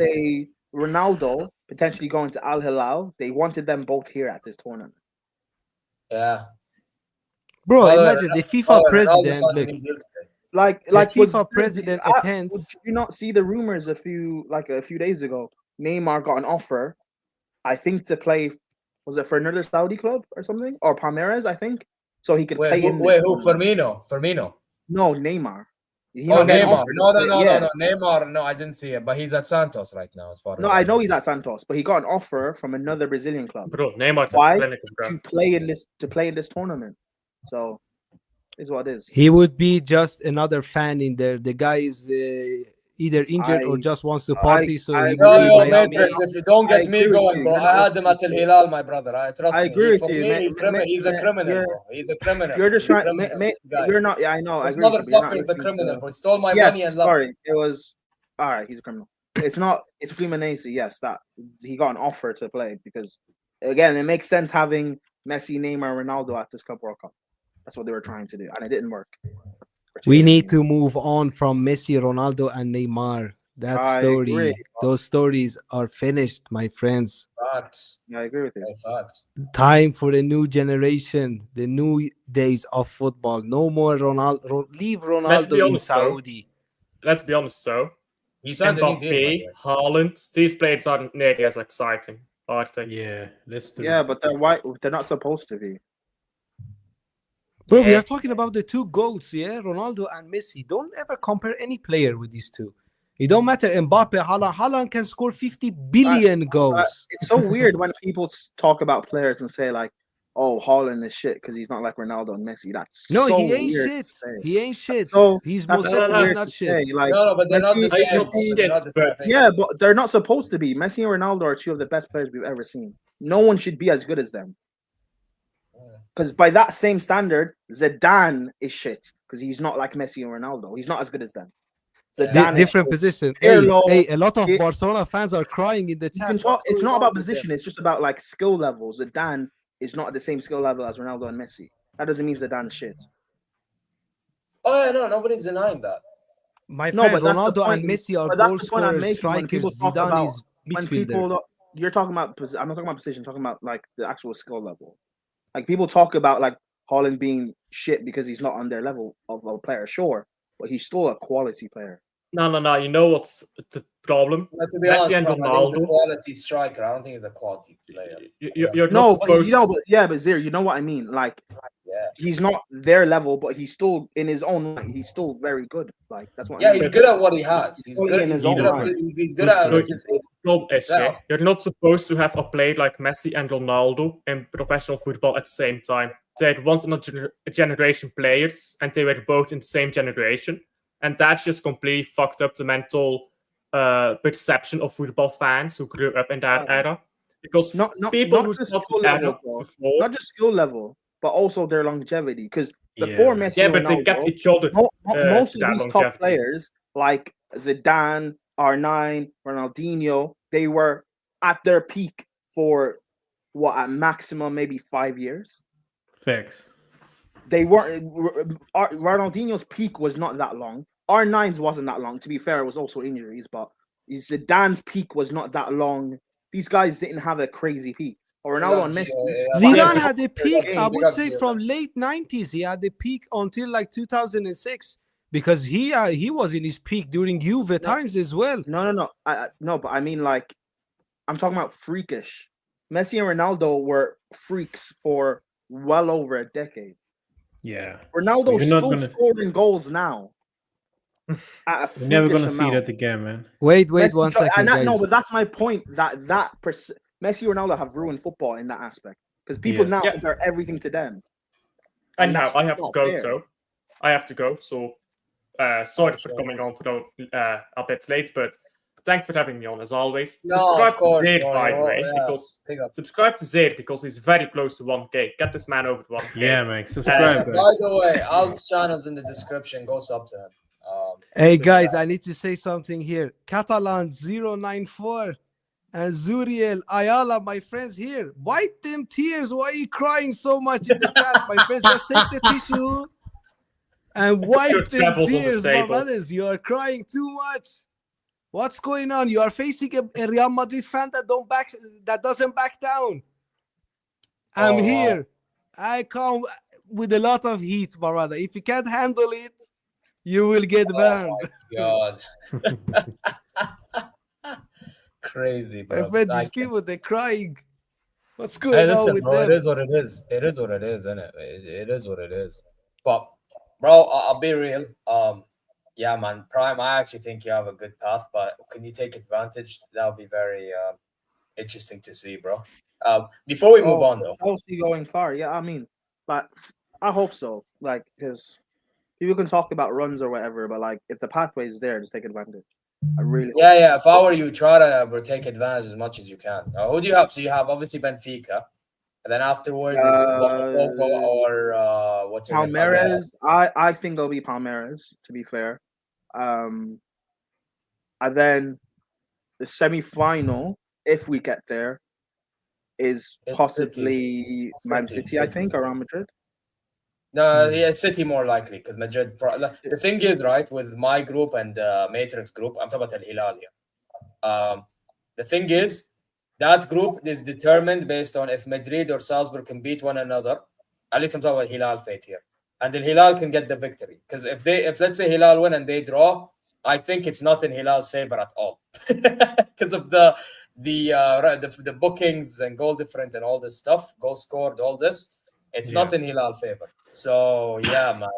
Ronaldo potentially going to Al Hilal, they wanted them both here at this tournament. Yeah. Bro, imagine the FIFA president, like FIFA president attends. Did you not see the rumors a few days ago? Neymar got an offer, I think, to play. Was it for another Saudi club or something, or Palmeiras? I think so he could play. Who? Firmino. No, Neymar. He Oh, not getting Neymar. offered No, to play. no. Neymar. No, I didn't see it, but he's at Santos right now, as far as No, I know he's at Santos, but he got an offer from another Brazilian club Bro, Neymar's Why? a clinical, bro. to play in this tournament. So, is what it is. He would be just another fan in there. The guy is either injured or just wants to party. So he Yo, will yo, be Miami. Matrix, if you don't get I me agree with going, you. bro, You're I not had him at Al Hilal, my brother. Trust I me. agree with For you. me, he's a criminal, yeah. bro. He's a criminal. You're just He's a trying. criminal, this guy. You're not. Yeah, I know. I This agree with you, but you're not motherfucker is a listening criminal, to- bro. He stole my Yes, money and left. sorry. It was all right. He's a criminal. It's not. It's Fluminense. Yes, that he got an offer to play because again, it makes sense having Messi, Neymar, Ronaldo at this Club World Cup. That's what they were trying to do, and it didn't work. We need to move on from Messi, Ronaldo, and Neymar. That I story, agree. those stories are finished, my friends. Facts. Yeah, I agree with you. Fact. Time for the new generation, the new days of football. No more Ronaldo. Leave be Ronaldo in honest, though. Saudi. Let's be honest, though. He signed a new deal, by the Mbappe, way. Haaland, these players aren't nearly as exciting, are they? Yeah, that's true. Yeah, but they're white. They're not supposed to be. Bro, we Yeah. are talking about the two GOATs, yeah? Ronaldo and Messi. Don't ever compare any player with these two. It don't matter. Mbappe, Haaland. Haaland can score 50 billion goals. It's so weird when people talk about players and say like, "Oh, Haaland is shit" because he's not like Ronaldo and Messi. That's No, so he ain't weird shit. to say. He ain't shit. So He's that's most so definitely weird not to shit. say. Like, No, but they're not the Messi- same. He's not They're shit, not the but- same. Yeah, but they're not supposed to be. Messi and Ronaldo are two of the best players we've ever seen. No one should be as good as them. Because by that same standard, Zidane is shit because he's not like Messi and Ronaldo. He's not as good as them. Zidane is Different shit. position. Pirlo, Hey, a lot of it- Barcelona fans are crying in the You chat. can talk. What's It's going not on about with them? position. It's just about like skill level. Zidane is not at the same skill level as Ronaldo and Messi. That doesn't mean Zidane's shit. Oh, yeah, no, nobody's denying that. My No, friend, but that's the Ronaldo point. and Messi are But that's goal the point I'm scorers, making when people strikers. talk Zidane about is when midfielder. people. You're talking about. I'm not talking about position. I'm talking about like the actual skill level. Like people talk about like Haaland being shit because he's not on their level of a player. Sure, but he's still a quality player. No. You know what's the problem? But to be Messi honest, and bro, I think he's a Ronaldo. quality striker. I don't think he's a quality player. You're No, not but supposed you know, but yeah, but Zier, you know what I mean. Like Yeah. he's not their level, but he's still in his own right. He's still very good. Like that's what. Yeah, I mean. he's good at what he has. He's Only good. in He's his good own at. right. He's good at. Look, his- Problem is, Yeah. you're not supposed to have a player like Messi and Ronaldo in professional football at the same time. They're once in a generation players, and they were both in the same generation, and that's just completely fucked up the mental perception of football fans who grew up in that era. Because not people who just thought skill that level, bro. before, Not just skill level, but also their longevity. Because Yeah. before Messi, yeah, and but they Ronaldo, kept each other. most of that these longevity. top players like Zidane, R9, Ronaldinho, they were at their peak for what at maximum maybe 5 years. Facts. They weren't. Ronaldinho's peak was not that long. R9's wasn't that long. To be fair, it was also injuries, but Zidane's peak was not that long. These guys didn't have a crazy peak. Or Ronaldo and Messi. Zidane Yeah. had a peak, I Big would up say, Zidane. from late 90s. He had a peak until like 2006 because he was in his peak during Juve times as well. No. No, but I mean, like, I'm talking about freakish. Messi and Ronaldo were freaks for well over a decade. Yeah. Ronaldo's You're not still gonna- scoring goals now. At a We're never freakish gonna see amount. that again, man. Wait Messi, one second, guys. no, but that's my point. That Messi and Ronaldo have ruined football in that aspect because people Yeah. now Yeah. compare everything to them. And now that's I have to not go, fair. so I have to go. So sorry for coming on for a bit late, but thanks for having me on as always. No, Subscribe of course, to Zeer, no, by the no, way, yeah. because Big up. subscribe to Zeer because he's very close to 1K. Get this man over to 1K. Yeah, man. Subscribe. guys. By the way, Al's channel's in the description. Go sub to him. Hey guys, I need to say something here. Catalan 094 and Zuriel Ayala, my friends here. Wipe them tears. Why are you crying so much in the chat, my friends? Just take the tissue and wipe Your them troubles on the tears, my table. brothers. You are crying too much. What's going on? You are facing a Real Madrid fan that doesn't back down. I'm Oh, wow. here. I come with a lot of heat, my brother. If you can't handle it, you will get burned. God. Crazy, bro. My friend, these Like, people, they're crying. What's hey, going on listen, with bro. It them? is what it is. It is what it is, isn't it? It is what it is. But, bro, I'll be real. yeah, man, Prime. I actually think you have a good path, but can you take advantage? That would be very interesting to see, bro. Before we move on, though, Chelsea going far. Yeah, I mean, but I hope so. Like, because people can talk about runs or whatever, but like, if the pathway is there, just take advantage. I really hope yeah. If I were you, try to take advantage as much as you can. Who do you have? So you have obviously Benfica, and then afterwards it's Botafogo or what's your name? Palmeiras. I think it'll be Palmeiras, to be fair. And then the semi-final, if we get there, is It's possibly Man City, I think, or Real Madrid. No, yeah, City more likely because Madrid. The thing is, right, with my group and Matrix group, I'm talking about Al Hilal here. The thing is, that group is determined based on if Madrid or Salzburg can beat one another. At least I'm talking about Hilal fate here, and the Hilal can get the victory. Because if let's say Hilal win and they draw, I think it's not in Hilal's favor at all, because of the bookings and goal different and all this stuff, goal scored, all this. It's not in Hilal favor. So yeah, man,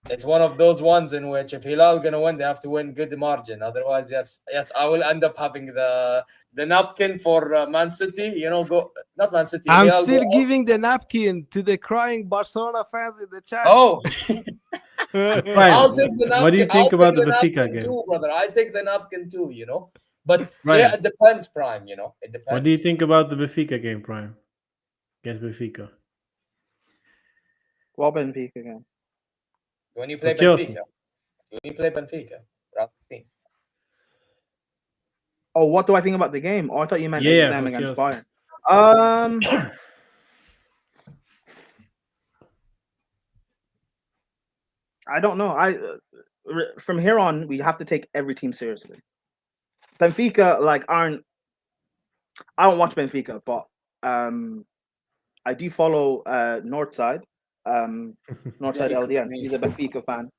it's one of those ones in which if Hilal gonna win, they have to win good margin. Otherwise, yes, I will end up having the napkin for Man City. You know, go not Man City. I'm Real still go giving the napkin to the crying Barcelona fans in the chat. Oh, Right. I'll take the napkin. What do you think I'll about take the Benfica napkin game? too, brother. I take the napkin too. You know, but so Right. yeah, it depends, Prime. You know, it depends. What do you think about the Benfica game, Prime? Against Benfica. What Benfica again? When you play For Chelsea. Benfica, when you play Benfica, round 16. Oh, what do I think about the game? Oh, I thought you meant Yeah, them for against Chelsea. Bayern. I don't know. From here on, we have to take every team seriously. Benfica, I don't watch Benfica, but I do follow Northside, Northside LDN. He's a Benfica fan.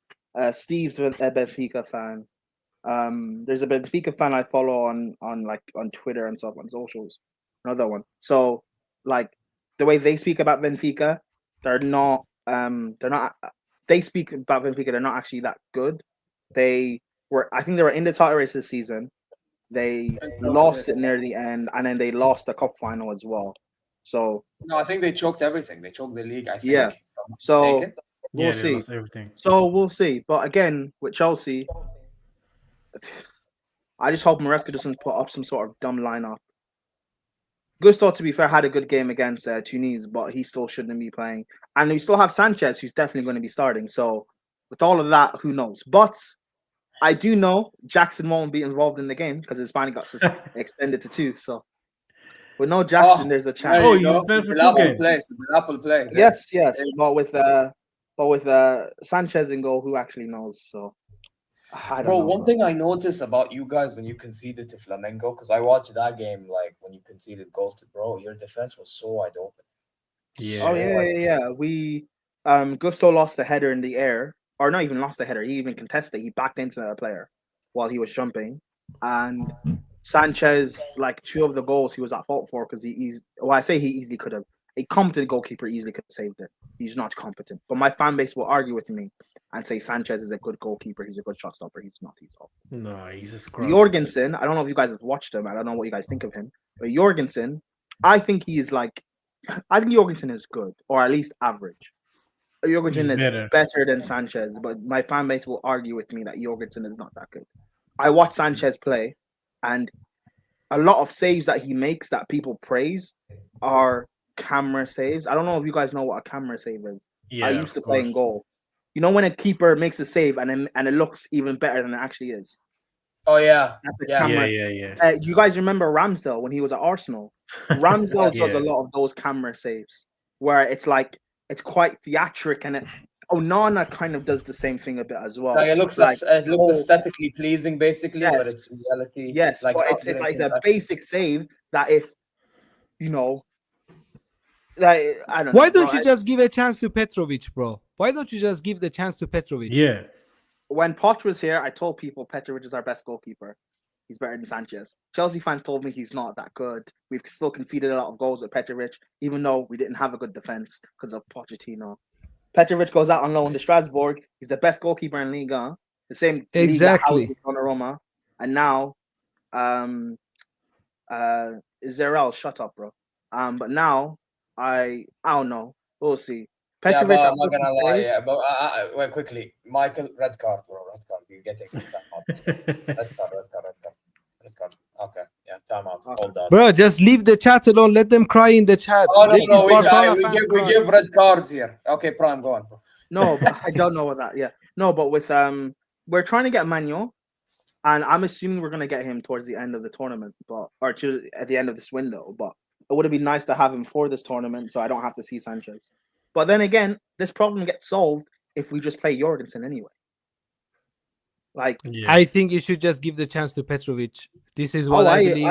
Steve's a Benfica fan. There's a Benfica fan I follow on Twitter and stuff, on socials. Another one. So like the way they speak about Benfica, they speak about Benfica, they're not actually that good. I think they were in the title race this season. They lost it near the end, and then they lost the cup final as well. So No, I think they choked everything. They choked the league, I think. yeah. So We'll see. lost everything. So we'll see. But again, with Chelsea, I just hope Maresca doesn't put up some sort of dumb lineup. Gusto, to be fair, had a good game against Tunis, but he still shouldn't be playing. And we still have Sanchez, who's definitely going to be starting. So with all of that, who knows? But I do know Jackson won't be involved in the game because his finally got extended to 2. So with no Jackson, there's a chance. Oh, you spent for 2 games. Apple play. Yes. But with Sanchez in goal, who actually knows? So I don't know. One thing I noticed about you guys when you conceded to Flamengo, because I watched that game, like when you conceded goals to your defense was so wide open. Yeah. Oh yeah. We Gusto lost the header in the air, or not even lost the header. He even contested. He backed into a player while he was jumping, and Sanchez, like 2 of the goals, he was at fault for because he easily could have. A competent goalkeeper easily could have saved it. He's not competent. But my fan base will argue with me and say Sanchez is a good goalkeeper. He's a good shot stopper. He's not. He's awful. No, he's a scrub. Jorgensen, I don't know if you guys have watched him. I don't know what you guys think of him. But Jorgensen, I think Jorgensen is good, or at least average. Jorgensen is better than Sanchez, but my fan base will argue with me that Jorgensen is not that good. I watch Sanchez play, and a lot of saves that he makes that people praise are camera saves. I don't know if you guys know what a camera save is. Yeah, I used to play in goal. You know when a keeper makes a save and it looks even better than it actually is. Oh yeah, that's a camera. Yeah. You guys remember Ramsdale when he was at Arsenal? Ramsdale does a lot of those camera saves where it's quite theatric, and Onana kind of does the same thing a bit as well. Like it looks aesthetically pleasing, basically, yes, but it's in reality. Yes, but it's a basic save that if you know. I don't know. Why don't you just give a chance to Petrovic, bro? Why don't you just give the chance to Petrovic? Yeah. When Poch was here, I told people Petrovic is our best goalkeeper. He's better than Sanchez. Chelsea fans told me he's not that good. We've still conceded a lot of goals with Petrovic, even though we didn't have a good defense because of Pochettino. Petrovic goes out on loan to Strasbourg. He's the best goalkeeper in Liga. The same league that Exactly. houses Donnarumma, and now, Zerel, shut up, bro. But now I don't know. We'll see. Yeah, Petrovic, but I I'm not hope he gonna lie. plays. Yeah, but wait, quickly, Michael, red card, bro, red card. You're getting time out. Red card. Okay, yeah, time out. Hold on. Bro, just leave the chat alone. Let them cry in the chat. Oh no, These no, Barcelona we fans give cry. red cards here. Okay, Prime, go on, bro. No, but I don't know what that. Yeah, no, but with we're trying to get Manuel, and I'm assuming we're gonna get him towards the end of the tournament, at the end of this window. But it would have been nice to have him for this tournament, so I don't have to see Sanchez. But then again, this problem gets solved if we just play Jorgensen anyway. Like, I think you should just give the chance to Petrovic. This is what I believe.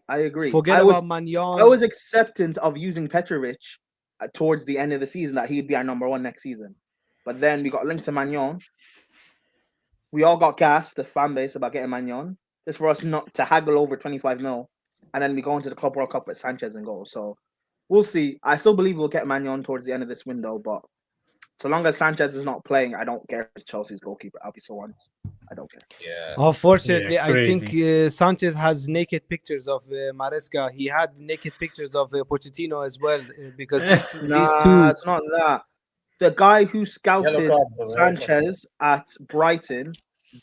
I agree. Forget about Magnan. I was acceptant of using Petrovic towards the end of the season, that he'd be our number one next season. But then we got linked to Magnan. We all got gassed, the fan base, about getting Magnan. Just for us not to haggle over 25 mil. And then we go into the Club World Cup with Sanchez and goal. So we'll see. I still believe we'll get Magnan towards the end of this window. But so long as Sanchez is not playing, I don't care if it's Chelsea's goalkeeper. I'll be so honest. I don't care. Yeah. Unfortunately, Yeah, I think Sanchez has naked pictures of Maresca. He had naked pictures of Pochettino as well, because these two. It's not that. The guy who scouted Yellow card, Sanchez at Brighton,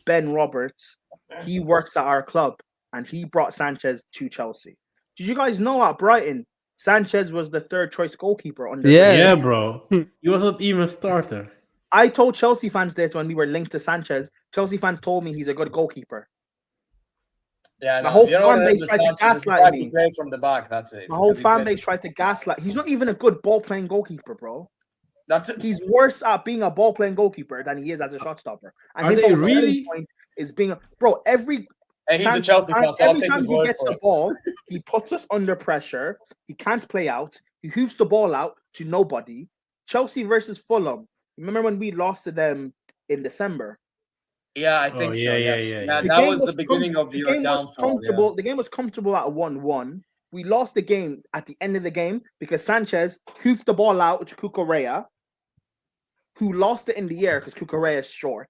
Ben Roberts, he works at our club, and he brought Sanchez to Chelsea. Did you guys know at Brighton, Sanchez was the third choice goalkeeper under? Yeah, bro. He was not even a starter. I told Chelsea fans this when we were linked to Sanchez. Chelsea fans told me he's a good goalkeeper. Yeah, My whole fan base tried to gaslight me. Play from the back. That's it. My whole fan base tried to gaslight. He's not even a good ball playing goalkeeper, bro. That's it. He's worse at being a ball playing goalkeeper than he is as a shot stopper. And Are his they whole selling really? point is being every Hey, he's a time, Chelsea fan, so I'll every take time his he word gets for the it. ball, he puts us under pressure. He can't play out. He hooves the ball out to nobody. Chelsea versus Fulham. Remember when we lost to them in December? Yeah, I think so. yeah, Yes. yeah. Yeah, that was the beginning of your downfall. Comfortable. The game was comfortable at 1-1. We lost the game at the end of the game because Sanchez hoofed the ball out to Cucurella, who lost it in the air because Cucurella is short.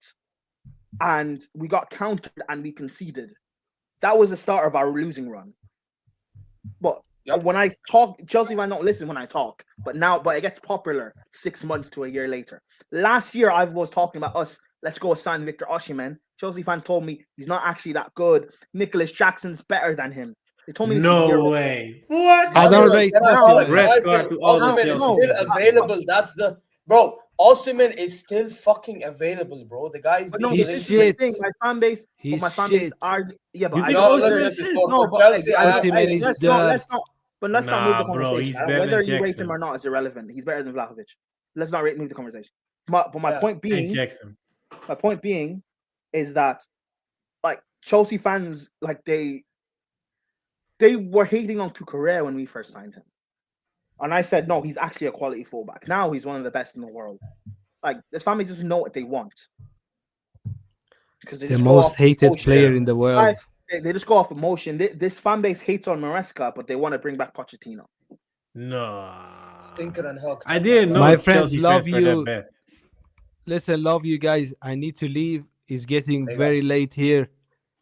And we got countered and we conceded. That was the start of our losing run. But when I talk, Chelsea fans don't listen when I talk. But it gets popular 6 months to a year later. Last year, I was talking about us. Let's go sign Victor Osimhen. Chelsea fans told me he's not actually that good. Nicholas Jackson's better than him. They told me this No way. What? I don't rate Red card to all the Osimhen is Chelsea still fans. available. That's the bro. Osimhen is still fucking available, bro. The guy is But no, being He's this is shit. the thing. My fan base, He's my fan base shit. are You but think I No, Osimhen listen, is listen, shit? for but Chelsea, Osimhen is let's not Nah, move the bro, conversation. he's better Whether than you rate Jackson. him or not is irrelevant. He's better than Vlahovic. Let's not move the conversation. But my point Hey, being, Jackson. my point being is that like Chelsea fans, like they were hating on Cucurella when we first signed him. And I said, no, he's actually a quality fullback. Now he's one of the best in the world. Like, this family doesn't know what they want. Because they The just go most off hated emotion. player in the world. They just go off emotion. This fan base hates on Maresca, but they want to bring back Pochettino. No. Stinker and Hulk. I didn't know My Chelsea friends love fans were that you. bad. Listen, love you guys. I need to leave. It's getting There you very late here.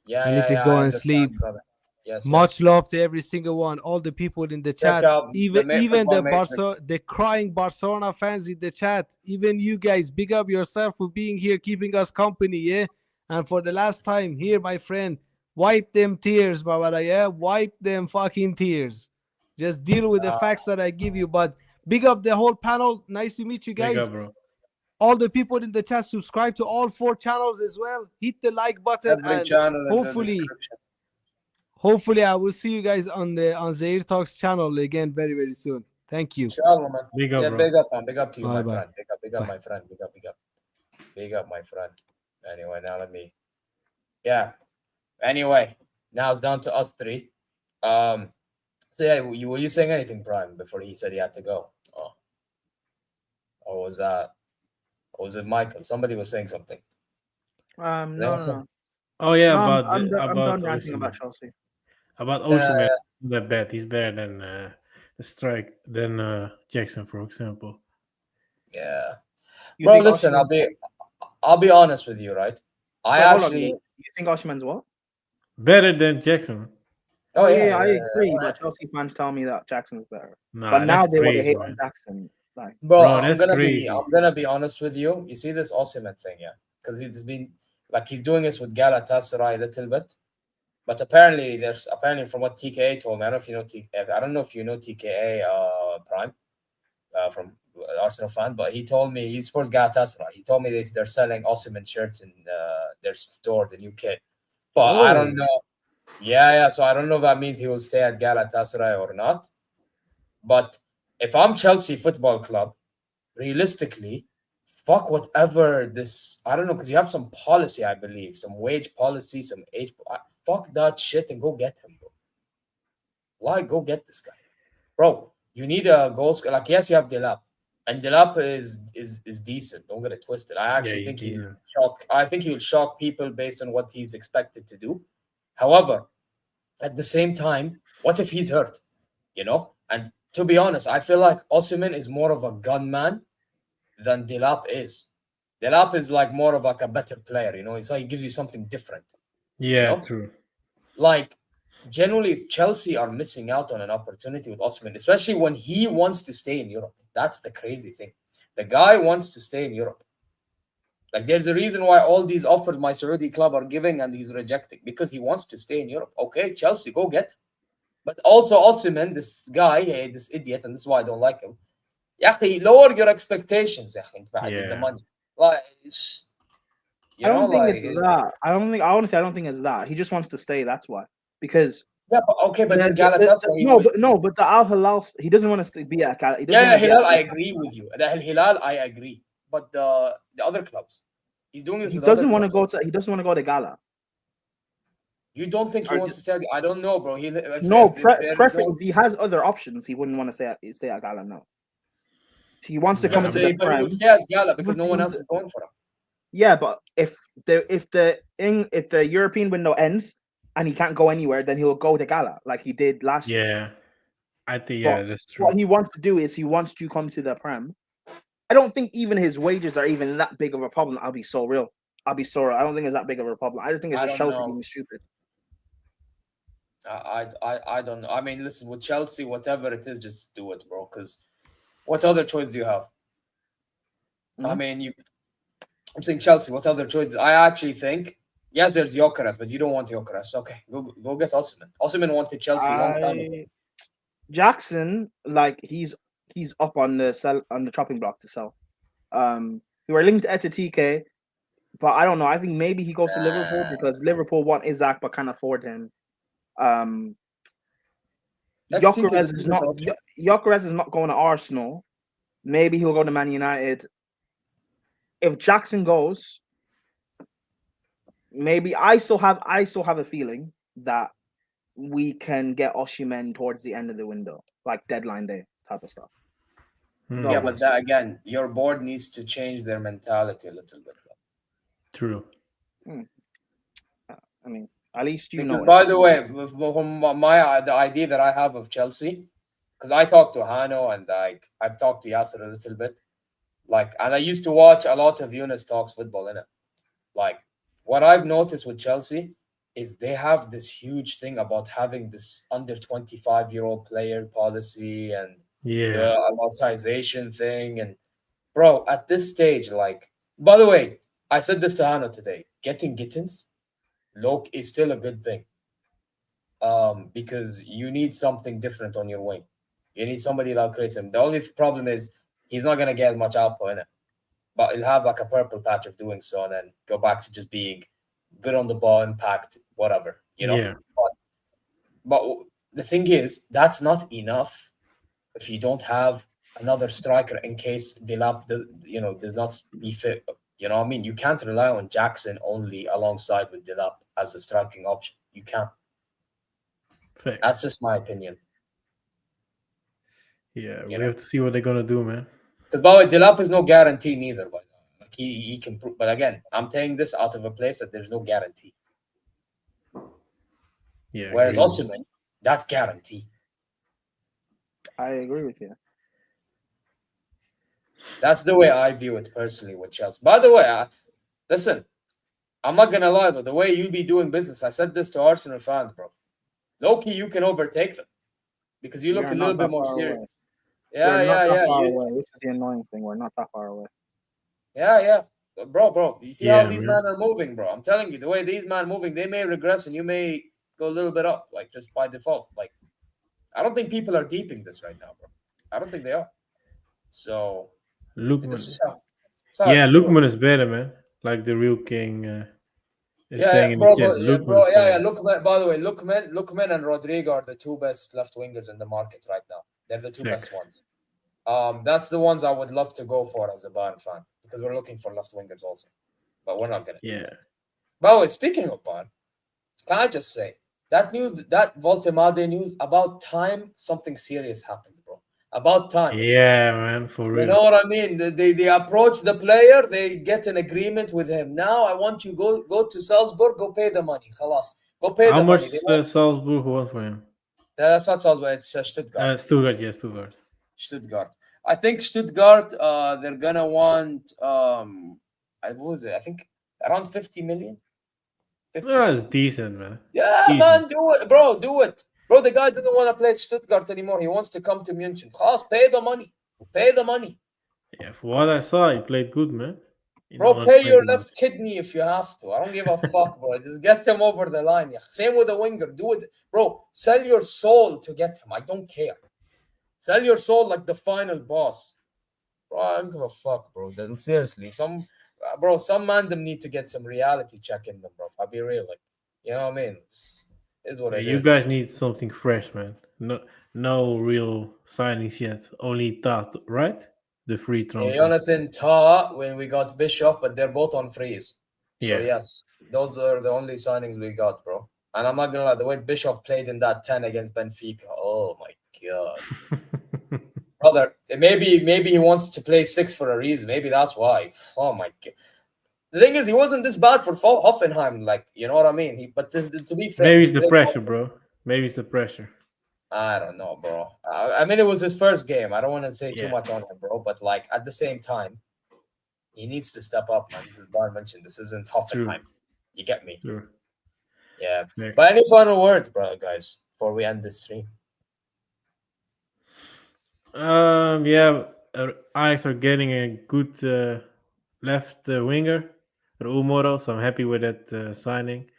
Yeah, I need to go I and understand, sleep. brother. Yes, Much love to every single one, all the people in the chat, out even the the Matrix. the crying Barcelona fans in the chat. Even you guys, big up yourself for being here, keeping us company, yeah. And for the last time here, my friend, wipe them tears, brother, yeah. Wipe them fucking tears. Just deal with the facts that I give you. But big up the whole panel. Nice to meet you Big guys. up, bro. All the people in the chat, subscribe to all 4 channels as well. Hit the like button, Every and channel in the hopefully. description. Hopefully, I will see you guys on ZeerTalks channel again very, very soon. Thank you. Inshallah, man. Big up, Yeah, bro. big up, man. Big up to you, my Bye-bye. friend. Big up, Bye. my friend. Big up, my friend. Anyway, now let me. Yeah. Anyway, now it's down to us 3. So yeah, were you saying anything, Brian, before he said he had to go? Oh. Or was that? Or was it Michael? Somebody was saying something. No. Oh yeah, No, about I'm done ranting Osimhen. about Chelsea. About Osimhen, not bad. He's better than the strike than Jackson, for example. Yeah. You Bro, think listen, Osimhen- I'll be honest with you, right? I Wait, hold on. actually. You think Osimhen's what? Better than Jackson. Oh yeah, I agree. But Chelsea fans tell me that Jackson's better. But now that's they want to crazy, hate on man. Jackson. Like, Bro, Bro, I'm that's gonna crazy. be honest with you. You see this Osimhen thing, yeah? Because he's been like he's doing this with Galatasaray a little bit, but apparently from what TKA told me, I don't know if you know I don't know if you know TKA Prime from Arsenal fan, but he told me he supports Galatasaray. He told me they're selling Osimhen shirts in their store, the new kit. But I don't know. Yeah. So I don't know if that means he will stay at Galatasaray or not. But if I'm Chelsea Football Club, realistically, fuck whatever this. I don't know, because you have some policy, I believe, some wage policy, some age. Fuck that shit and go get him, bro. Why go get this guy, bro? You need a goal scorer. Like, yes, you have Delap, and Delap is decent. Don't get it twisted. I actually think he's shock. I think he will shock people based on what he's expected to do. However, at the same time, what if he's hurt? You know, and to be honest, I feel like Osimhen is more of a gunman than Delap is. Delap is like more of like a better player, you know. It's like he gives you something different. Yeah, you know? true. Like, generally, if Chelsea are missing out on an opportunity with Osimhen, especially when he wants to stay in Europe. That's the crazy thing. The guy wants to stay in Europe. Like, there's a reason why all these offers my Saudi club are giving and he's rejecting, because he wants to stay in Europe. Okay, Chelsea, go get him. But also Osimhen, this guy, this idiot, and this is why I don't like him. Lower your expectations, with the money. Like, I don't think it's that. I don't think it's that. He just wants to stay. That's why. Because but then Galatasaray. But the Al Hilal, he doesn't want to be at Galatasaray. Hilal, I agree with you. The Hilal, I agree. But the other clubs, he's doing this. He doesn't want to go to. He doesn't want to go to Gala. You don't think he wants to stay? I don't know, bro. If he has other options, he wouldn't want to stay at Gala. No. He wants to come into the Prem. He would stay at Gala because no one else is going for him. Yeah, but if the European window ends and he can't go anywhere, then he'll go to Gala like he did last year. Yeah, I think that's true. What he wants to do is he wants to come to the Prem. I don't think even his wages are even that big of a problem. I'll be so real. I don't think it's that big of a problem. I just think it's just Chelsea being stupid. I don't know. I mean, listen, with Chelsea, whatever it is, just do it, bro. Because what other choice do you have? Mm-hmm. I mean, I'm saying Chelsea. What other choices? I actually think, yes, there's Gyökeres, but you don't want Gyökeres. Okay, go get Osimhen. Osimhen wanted Chelsea a long time ago. Jackson, like he's up on the chopping block to sell. We were linked to TK, but I don't know. I think maybe he goes to Liverpool because Liverpool want Isaac but can't afford him. Gyökeres is not going to Arsenal. Maybe he'll go to Man United. If Jackson goes, maybe I still have a feeling that we can get Osimhen towards the end of the window, like deadline day type of stuff. Yeah, but that, again, your board needs to change their mentality a little bit. True. I mean, at least you know. By the way, the idea that I have of Chelsea, because I talked to Hano and I've talked to Yasser a little bit. And I used to watch a lot of Yunus talks football in it. What I've noticed with Chelsea is they have this huge thing about having this under 25-year-old player policy and the amortization thing. And bro, at this stage, by the way, I said this to Hano today, getting Gittins is still a good thing. Because you need something different on your wing. You need somebody that creates him. The only problem is he's not going to get much output in it, but he'll have a purple patch of doing so and then go back to just being good on the ball, impact, whatever, Yeah. But the thing is, that's not enough if you don't have another striker in case Delap, does not be fit. You know what I mean? You can't rely on Jackson only alongside with Delap as a striking option. You can't. Fair. That's just my opinion. Yeah, we have to see what they're gonna do, man. Because by the way, Delap is no guarantee neither. But he can prove. But again, I'm taking this out of a place that there's no guarantee. Yeah. Whereas Osimhen, that's guarantee. I agree with you. That's the way I view it personally with Chelsea. By the way, listen, I'm not gonna lie though, the way you be doing business, I said this to Arsenal fans, bro. Low-key, you can overtake them because you We look are a not little bit that more far serious. away. Yeah, We're not yeah, that yeah. far away, which is the annoying thing. We're not that far away. Yeah. Bro. You see Yeah, how these man. men are moving, bro? I'm telling you, the way these men are moving, they may regress and you may go a little bit up, like just by default. Like, I don't think people are deeping this right now, bro. I don't think they are. So this Lookman. is how Yeah, I feel. Lookman is better, man. Like the real king is Yeah, saying in the bro, chat. Lookman is yeah. better. Lookman, by the way, Lookman and Rodrigo are the two best left wingers in the market right now. They're the two best Facts. ones. That's the ones I would love to go for as a Bayern fan because we're looking for left wingers also, but we're not gonna do Yeah. that. By the way, speaking of Bayern, can I just say that news, that Voltemade news, about time something serious happened, bro. About time. Yeah, man, for You real. know what I mean? They approach the player, they get an agreement with him. Now I want you go to Salzburg, go pay the money. Khalas. Go pay How the much money. They want, Salzburg want for him? that's not Salzburg, it's Stuttgart. Stuttgart, yes, Stuttgart. Stuttgart. I think Stuttgart, they're gonna want what was it? I think around 50 million. 50, That's decent, man. yeah, Decent. man, do it, bro. Do it. Bro, the guy doesn't want to play at Stuttgart anymore. He wants to come to München. Khlas, pay the money. Pay the money. Yeah, for what I saw, he played good, man. Bro, pay your left kidney if you have to. I don't give a fuck, bro. Just get him over the line. Yeah. Same with a winger. Do it. Bro, sell your soul to get him. I don't care. Sell your soul like the final boss. Bro, I don't give a fuck, bro. Then seriously, some man them need to get some reality check in them, bro. I'll be real, like, you know what I mean? It's what it You is. guys need something fresh, man. No real signings yet. Only that, right? The free transfer. Jonathan Tah when we got Bishop, but they're both on freeze. So Yeah. yes, those are the only signings we got, bro. And I'm not gonna lie, the way Bishop played in that 10 against Benfica, oh my god. Brother, maybe he wants to play 6 for a reason. Maybe that's why. Oh my god. The thing is, he wasn't this bad for Hoffenheim, like, you know what I mean? But to be fair, Maybe it's the pressure, bro. Maybe it's the pressure. I don't know, bro. I mean, it was his first game. I don't want to say too Yeah. much on him, bro. But like at the same time, he needs to step up, man. This is Bayern München. This isn't Hoffenheim. You get me? Sure. Yeah. Next. But any final words, bro, guys, before we end this stream? Yeah, Ajax are getting a good left winger, Raúl Moro, so I'm happy with that signing.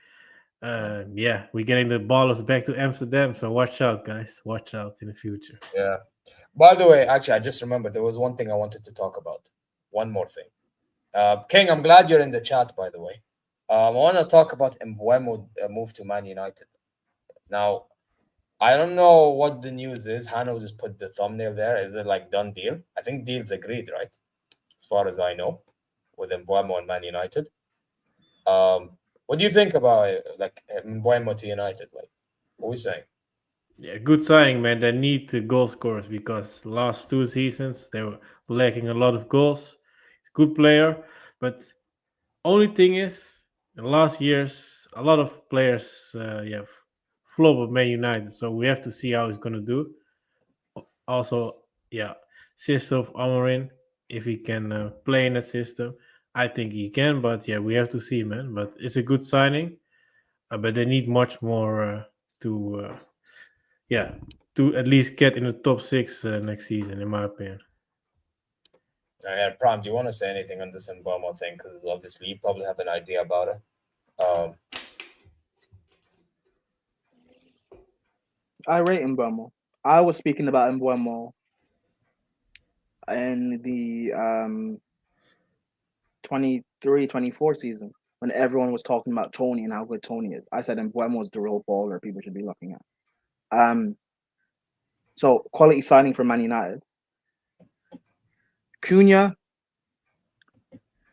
Yeah, we're getting the ballers back to Amsterdam, so watch out, guys. Watch out in the future. Yeah. By the way, actually, I just remembered there was one thing I wanted to talk about. One more thing. King, I'm glad you're in the chat, by the way. I want to talk about Mbeumo move to Man United. Now, I don't know what the news is. Hano just put the thumbnail there. Is it like done deal? I think deal's agreed, right? As far as I know, with Mbeumo and Man United. What do you think about it, like Mbeumo to United? Like, what are we saying? Yeah, good signing, man. They need the goal scorers because last 2 seasons they were lacking a lot of goals. Good player, but only thing is, in last years a lot of players flop with Man United, so we have to see how he's gonna do. Also, yeah, system of Amorim, if he can play in that system, I think he can. But yeah, we have to see, man. But it's a good signing, but they need much more to at least get in the top 6 next season, in my opinion. Pram, do you want to say anything on this Mbeumo thing? Because obviously you probably have an idea about it. I rate Mbeumo. I was speaking about Mbeumo in the 23-24 season when everyone was talking about Tony and how good Tony is. I said Mbeumo is the real baller people should be looking at. So quality signing for Man United. Cunha,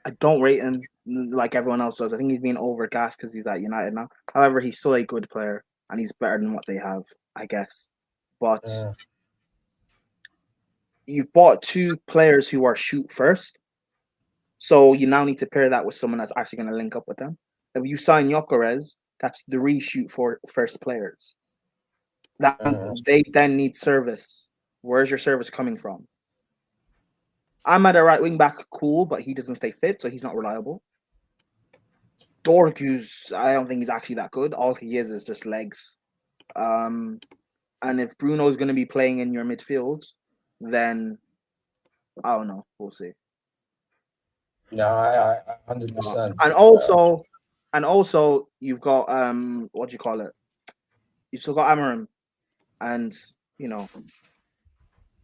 I don't rate him like everyone else does. I think he's being overgassed because he's at United now. However, he's still a good player and he's better than what they have, I guess. But you've bought 2 players who are shoot first. So you now need to pair that with someone that's actually going to link up with them. If you sign Gyökeres, that's 3 shoot for first players. They then need service. Where's your service coming from? I'm at a right wing back, cool, but he doesn't stay fit, so he's not reliable. Dorgu's, I don't think he's actually that good. All he is just legs. And if Bruno's going to be playing in your midfield, then I don't know. We'll see. No, I 100%. And also, you've got what do you call it? You've still got Amarim, and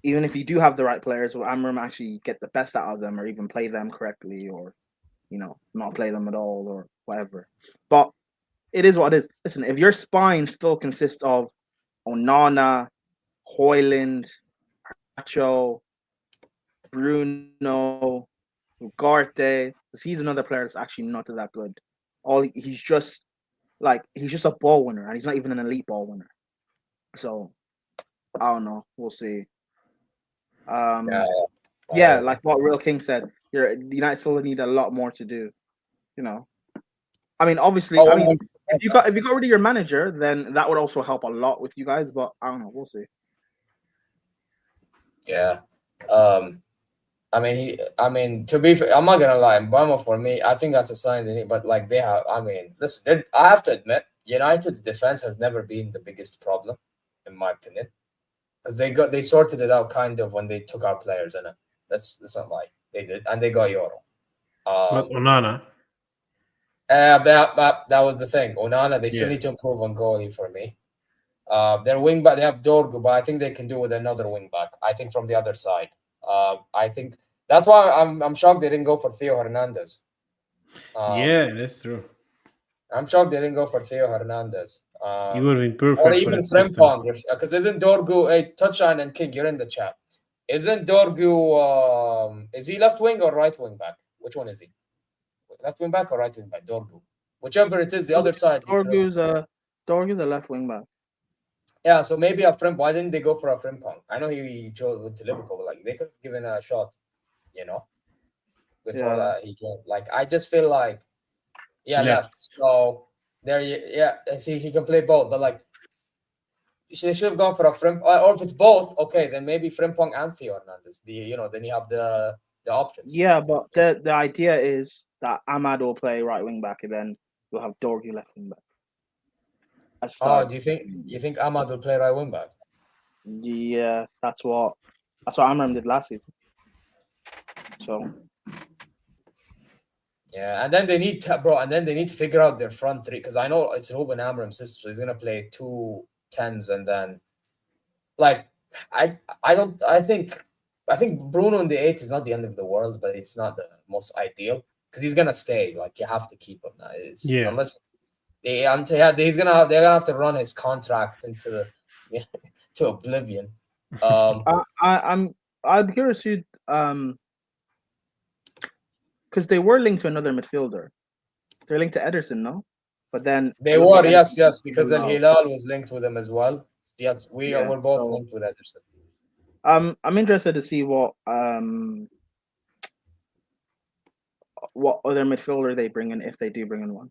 even if you do have the right players, will Amarim actually get the best out of them, or even play them correctly, or not play them at all, or whatever. But it is what it is. Listen, if your spine still consists of Onana, Højlund, Nacho, Bruno, Ugarte, because he's another player that's actually not that good. He's just a ball winner, and he's not even an elite ball winner. So I don't know. We'll see. Yeah, like what Real King said, the United still need a lot more to do. I mean, obviously, if you got rid of your manager, then that would also help a lot with you guys. But I don't know. We'll see. Yeah. I mean, to be fair, I'm not gonna lie. Mbeumo, for me, I think that's a sign they need. But like they have, I mean, listen, I have to admit, United's defense has never been the biggest problem, in my opinion, because they sorted it out kind of when they took our players in it. That's not lie. They did, and they got Euro. But Onana. That was the thing. Onana, they still need to improve on goalie for me. Their wing back, they have Dorgu, but I think they can do with another wing back. I think from the other side. I think that's why I'm shocked they didn't go for Theo Hernandez. Yeah, that's true. I'm shocked they didn't go for Theo Hernandez. He would have been perfect. Or even Frimpong, because isn't Dorgu a touchline and King? You're in the chat. Isn't Dorgu? Is he left wing or right wing back? Which one is he? Left wing back or right wing back? Dorgu, whichever it is, the other side. Dorgu's a left wing back. Yeah, so maybe a Frimpong. Why didn't they go for a Frimpong? I know he chose to Liverpool, but like they could have given a shot, before that he came. Like I just feel like, left. So there, he can play both, but like they should have gone for a Frimpong. Or if it's both, okay, then maybe Frimpong and Theo Hernandez. Then you have the options. Yeah, but the idea is that Ahmad will play right wing back, and then we'll have Dorgu left wing back. Oh, do you think Ahmad will play right wing back? Yeah, that's what Amram did last season. So yeah, and then they need to figure out their front three, because I know it's Ruben Amram's sister, so he's gonna play 2 10s, and then like I think Bruno in the 8 is not the end of the world, but it's not the most ideal because he's gonna stay. Like you have to keep him now. Unless they're gonna have to run his contract into to oblivion. I'm curious who because they were linked to another midfielder. They're linked to Ederson, no? But then they were yes, because then Hilal was linked with him as well. Yes, we're both linked with Ederson. I'm interested to see what other midfielder they bring in, if they do bring in one,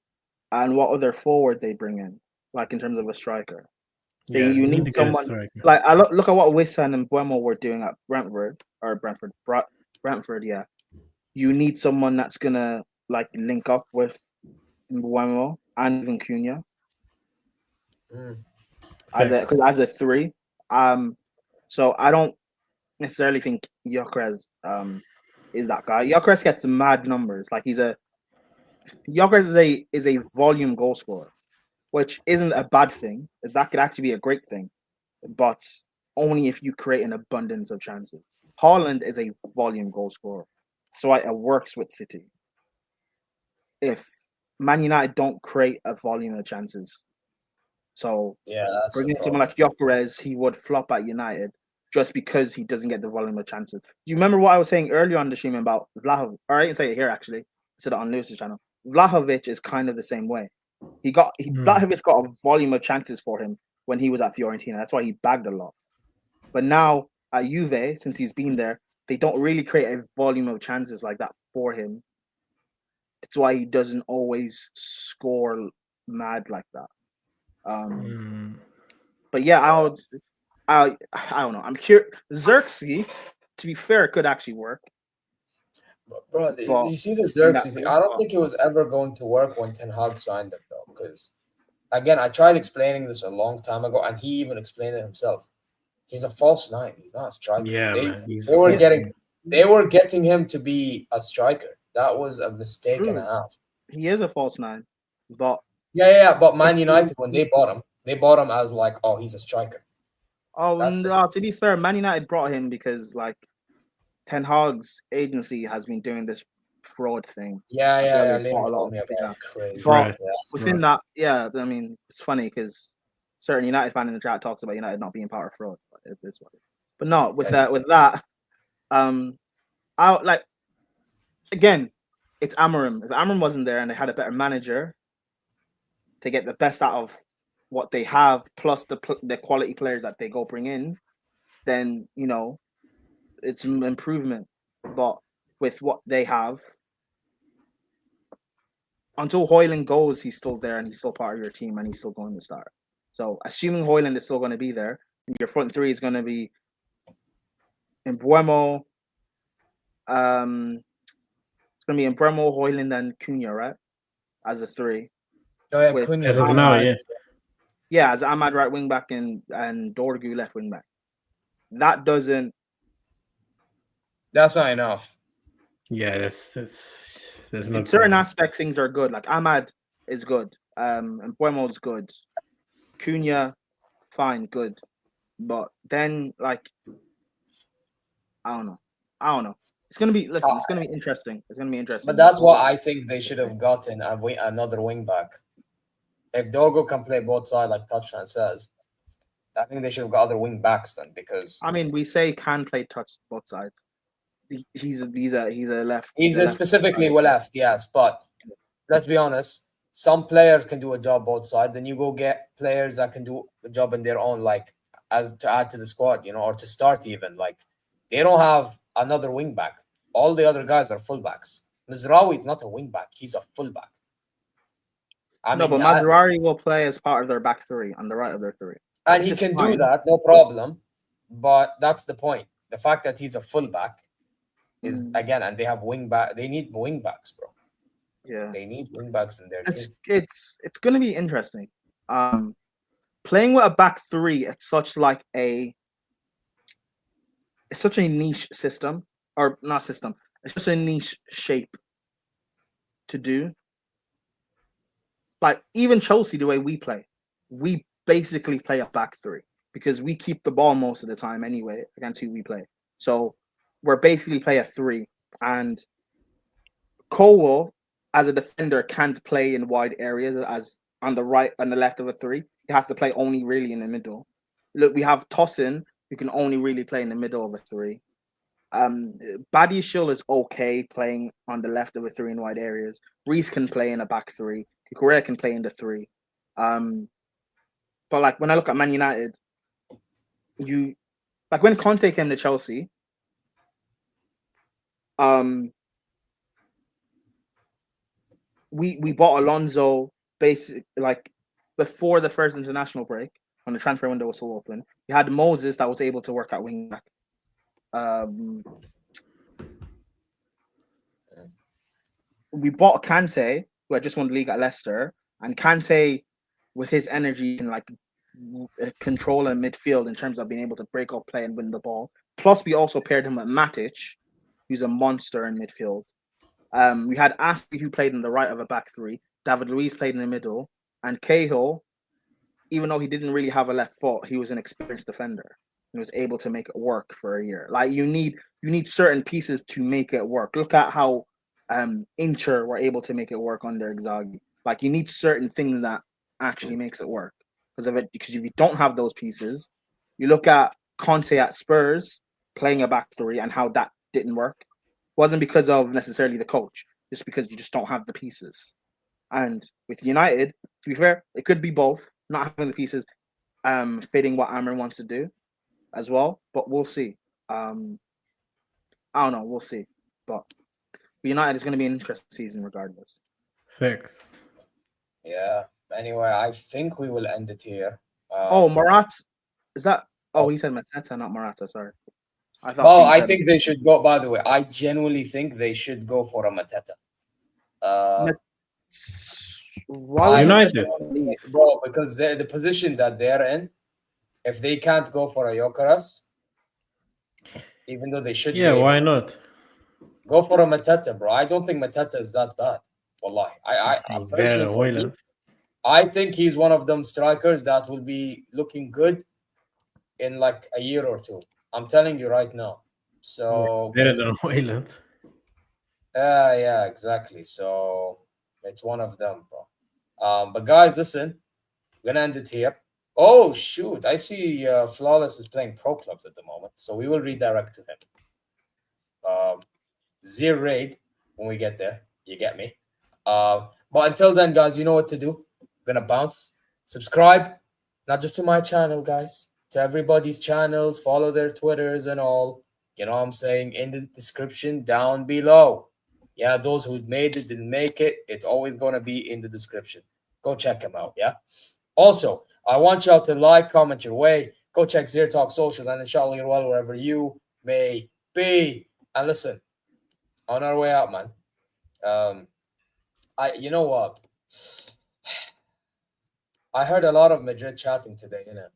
and what other forward they bring in, like in terms of a striker. You need someone like I look at what Wissam and Mbeumo were doing at Brentford. Yeah, you need someone that's gonna like link up with Mbeumo and even Cunha as a 3. So I don't necessarily think Gyökeres is that guy. Gyökeres gets mad numbers. Like Gyökeres is a volume goal scorer, which isn't a bad thing. That could actually be a great thing, but only if you create an abundance of chances. Haaland is a volume goal scorer, so it works with City. If Man United don't create a volume of chances, so bringing someone like Gyökeres, he would flop at United just because he doesn't get the volume of chances. Do you remember what I was saying earlier on the stream about Vlahovic? Or I didn't say it here actually. I said it on Lewis's channel. Vlahovic is kind of the same way. Vlahovic got a volume of chances for him when he was at Fiorentina. That's why he bagged a lot. But now at Juve, since he's been there, they don't really create a volume of chances like that for him. It's why he doesn't always score mad like that. But yeah, I don't know. I'm curious. Xerxes, to be fair, could actually work. Bro, But you see the in Xerxes that thing? I don't ballpark. think it was ever going to work when Ten Hag signed him, though. Because, again, I tried explaining this a long time ago, and he even explained it himself. He's a false nine. He's not a striker. Yeah, They, man. He's they were Yes. getting they were getting him to be a striker. That was a mistake and a True. half. He is a false nine, but Yeah. But Man United, when they bought him as like, oh, he's a striker. That's the- to be fair, Man United brought him because like Ten Hag's agency has been doing this fraud thing. Yeah. That's why they Liam bought a lot told of me about yeah. it. Crazy. But Yeah. within that, yeah, I mean, it's funny because certain United fan in the chat talks about United not being part of fraud. But it is what it is. But no, with that, I like again, it's Amorim. If Amorim wasn't there and they had a better manager to get the best out of what they have, plus the quality players that they go bring in, then you know it's an improvement. But with what they have, until Højlund goes, he's still there and he's still part of your team and he's still going to start. So assuming Højlund is still going to be there, your front three is going to be Mbeumo. It's going to be Mbeumo, Højlund, and Cunha, right? As a three. Oh, yeah, With Cunha. as of now, yeah. Yeah, as Ahmad right wing back and Dorgu left wing back. That doesn't. That's not enough. Yeah, that's In not certain good. aspects, things are good. Like Ahmad is good. And Mbeumo's good. Cunha, fine, good. But then, like, I don't know. It's gonna be. Listen, it's gonna be interesting. It's gonna be interesting. But that's what I think they should have gotten another wing back. If Dogo can play both sides, like Touchdown says, I think they should have got other wing backs then because I mean, we say can play touch both sides. He's a left. he's a left specifically side. left, yes. But let's be honest, some players can do a job both sides. Then you go get players that can do a job in their own, like as to add to the squad, or to start even. Like they don't have another wing back. All the other guys are fullbacks. Mizraoui is not a wing back; he's a fullback. No, but Mazraoui will play as part of their back three on the right of their three. and he Which is can fine. do that, no problem. But that's the point. The fact that he's a fullback is again, and they have wing back. They need wing backs, bro. Yeah, They need wing backs in their team. it's going to be interesting. Playing with a back three, it's such a niche system, or not system. It's just a niche shape to do. Like even Chelsea, the way we play, we basically play a back three because we keep the ball most of the time anyway against who we play. So we're basically play a three, and Cole as a defender can't play in wide areas as on the right and the left of a three. He has to play only really in the middle. Look, we have Tosin who can only really play in the middle of a three. Badiashile is okay playing on the left of a three in wide areas. Reese can play in a back three. Correa can play in the three. But like when I look at Man United, when Conte came to Chelsea, we bought Alonso basically like before the first international break when the transfer window was still open. We had Moses that was able to work at wing back. We bought Kante, who had just won the league at Leicester, and Kante, with his energy and like control in midfield in terms of being able to break up play and win the ball. Plus, we also paired him with Matic, who's a monster in midfield. We had Aspi, who played in the right of a back three. David Luiz played in the middle, and Cahill, even though he didn't really have a left foot, he was an experienced defender. He was able to make it work for a year. Like you need certain pieces to make it work. Look at how Inter were able to make it work under Inzaghi. Like you need certain things that actually makes it work. Because if you don't have those pieces, you look at Conte at Spurs playing a back three and how that didn't work. It wasn't because of necessarily the coach, just because you just don't have the pieces. And with United, to be fair, it could be both, not having the pieces fitting what Amorim wants to do as well. But we'll see. I don't know. We'll see. But United is going to be an interesting season regardless. Facts. Yeah. Anyway, I think we will end it here. Morata. Is that? Oh, he said Mateta, not Morata. Sorry. I thought. Well, things I had- think they should go. By the way, I genuinely think they should go for a Mateta. Why would United. leave? Bro, because the position that they're in, if they can't go for a Jokeras, even though they should, Yeah, be why able to, not? go for a Mateta, bro. I don't think Mateta is that bad. Wallahi, I He's personally, better, for me, Hoyland. I think he's one of them strikers that will be looking good in like a year or two. I'm telling you right now. So, Better than Hoyland. yeah, exactly. So it's one of them, bro. But guys, listen, we're gonna end it here. Oh shoot, I see Flawless is playing pro clubs at the moment, so we will redirect to him. Zero raid when we get there. You get me? But until then, guys, you know what to do. We're gonna bounce. Subscribe, not just to my channel, guys, to everybody's channels. Follow their Twitters and all. You know what I'm saying? In the description down below. Yeah, those who made it, didn't make it, it's always gonna be in the description. Go check them out. Yeah. Also, I want y'all to like, comment your way. Go check ZeerTalks socials, and inshallah you're well wherever you may be. And listen, on our way out, man. You know what? I heard a lot of Madrid chatting today, you know.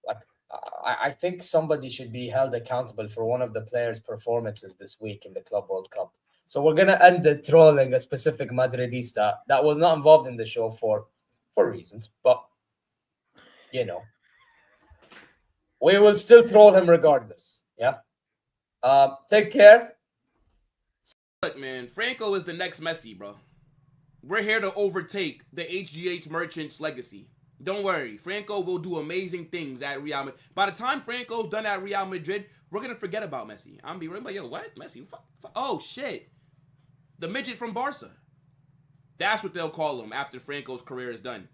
Like, I think somebody should be held accountable for one of the players' performances this week in the Club World Cup. So we're gonna end the trolling a specific Madridista that was not involved in the show for reasons, but you know, we will still troll him regardless. Yeah. Take care. Look, man, Franco is the next Messi, bro. We're here to overtake the HGH Merchants legacy. Don't worry, Franco will do amazing things at Real Madrid. By the time Franco's done at Real Madrid, we're gonna forget about Messi. I'm be like, yo, what? Messi? Oh shit, the midget from Barca. That's what they'll call him after Franco's career is done.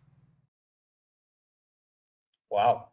Wow.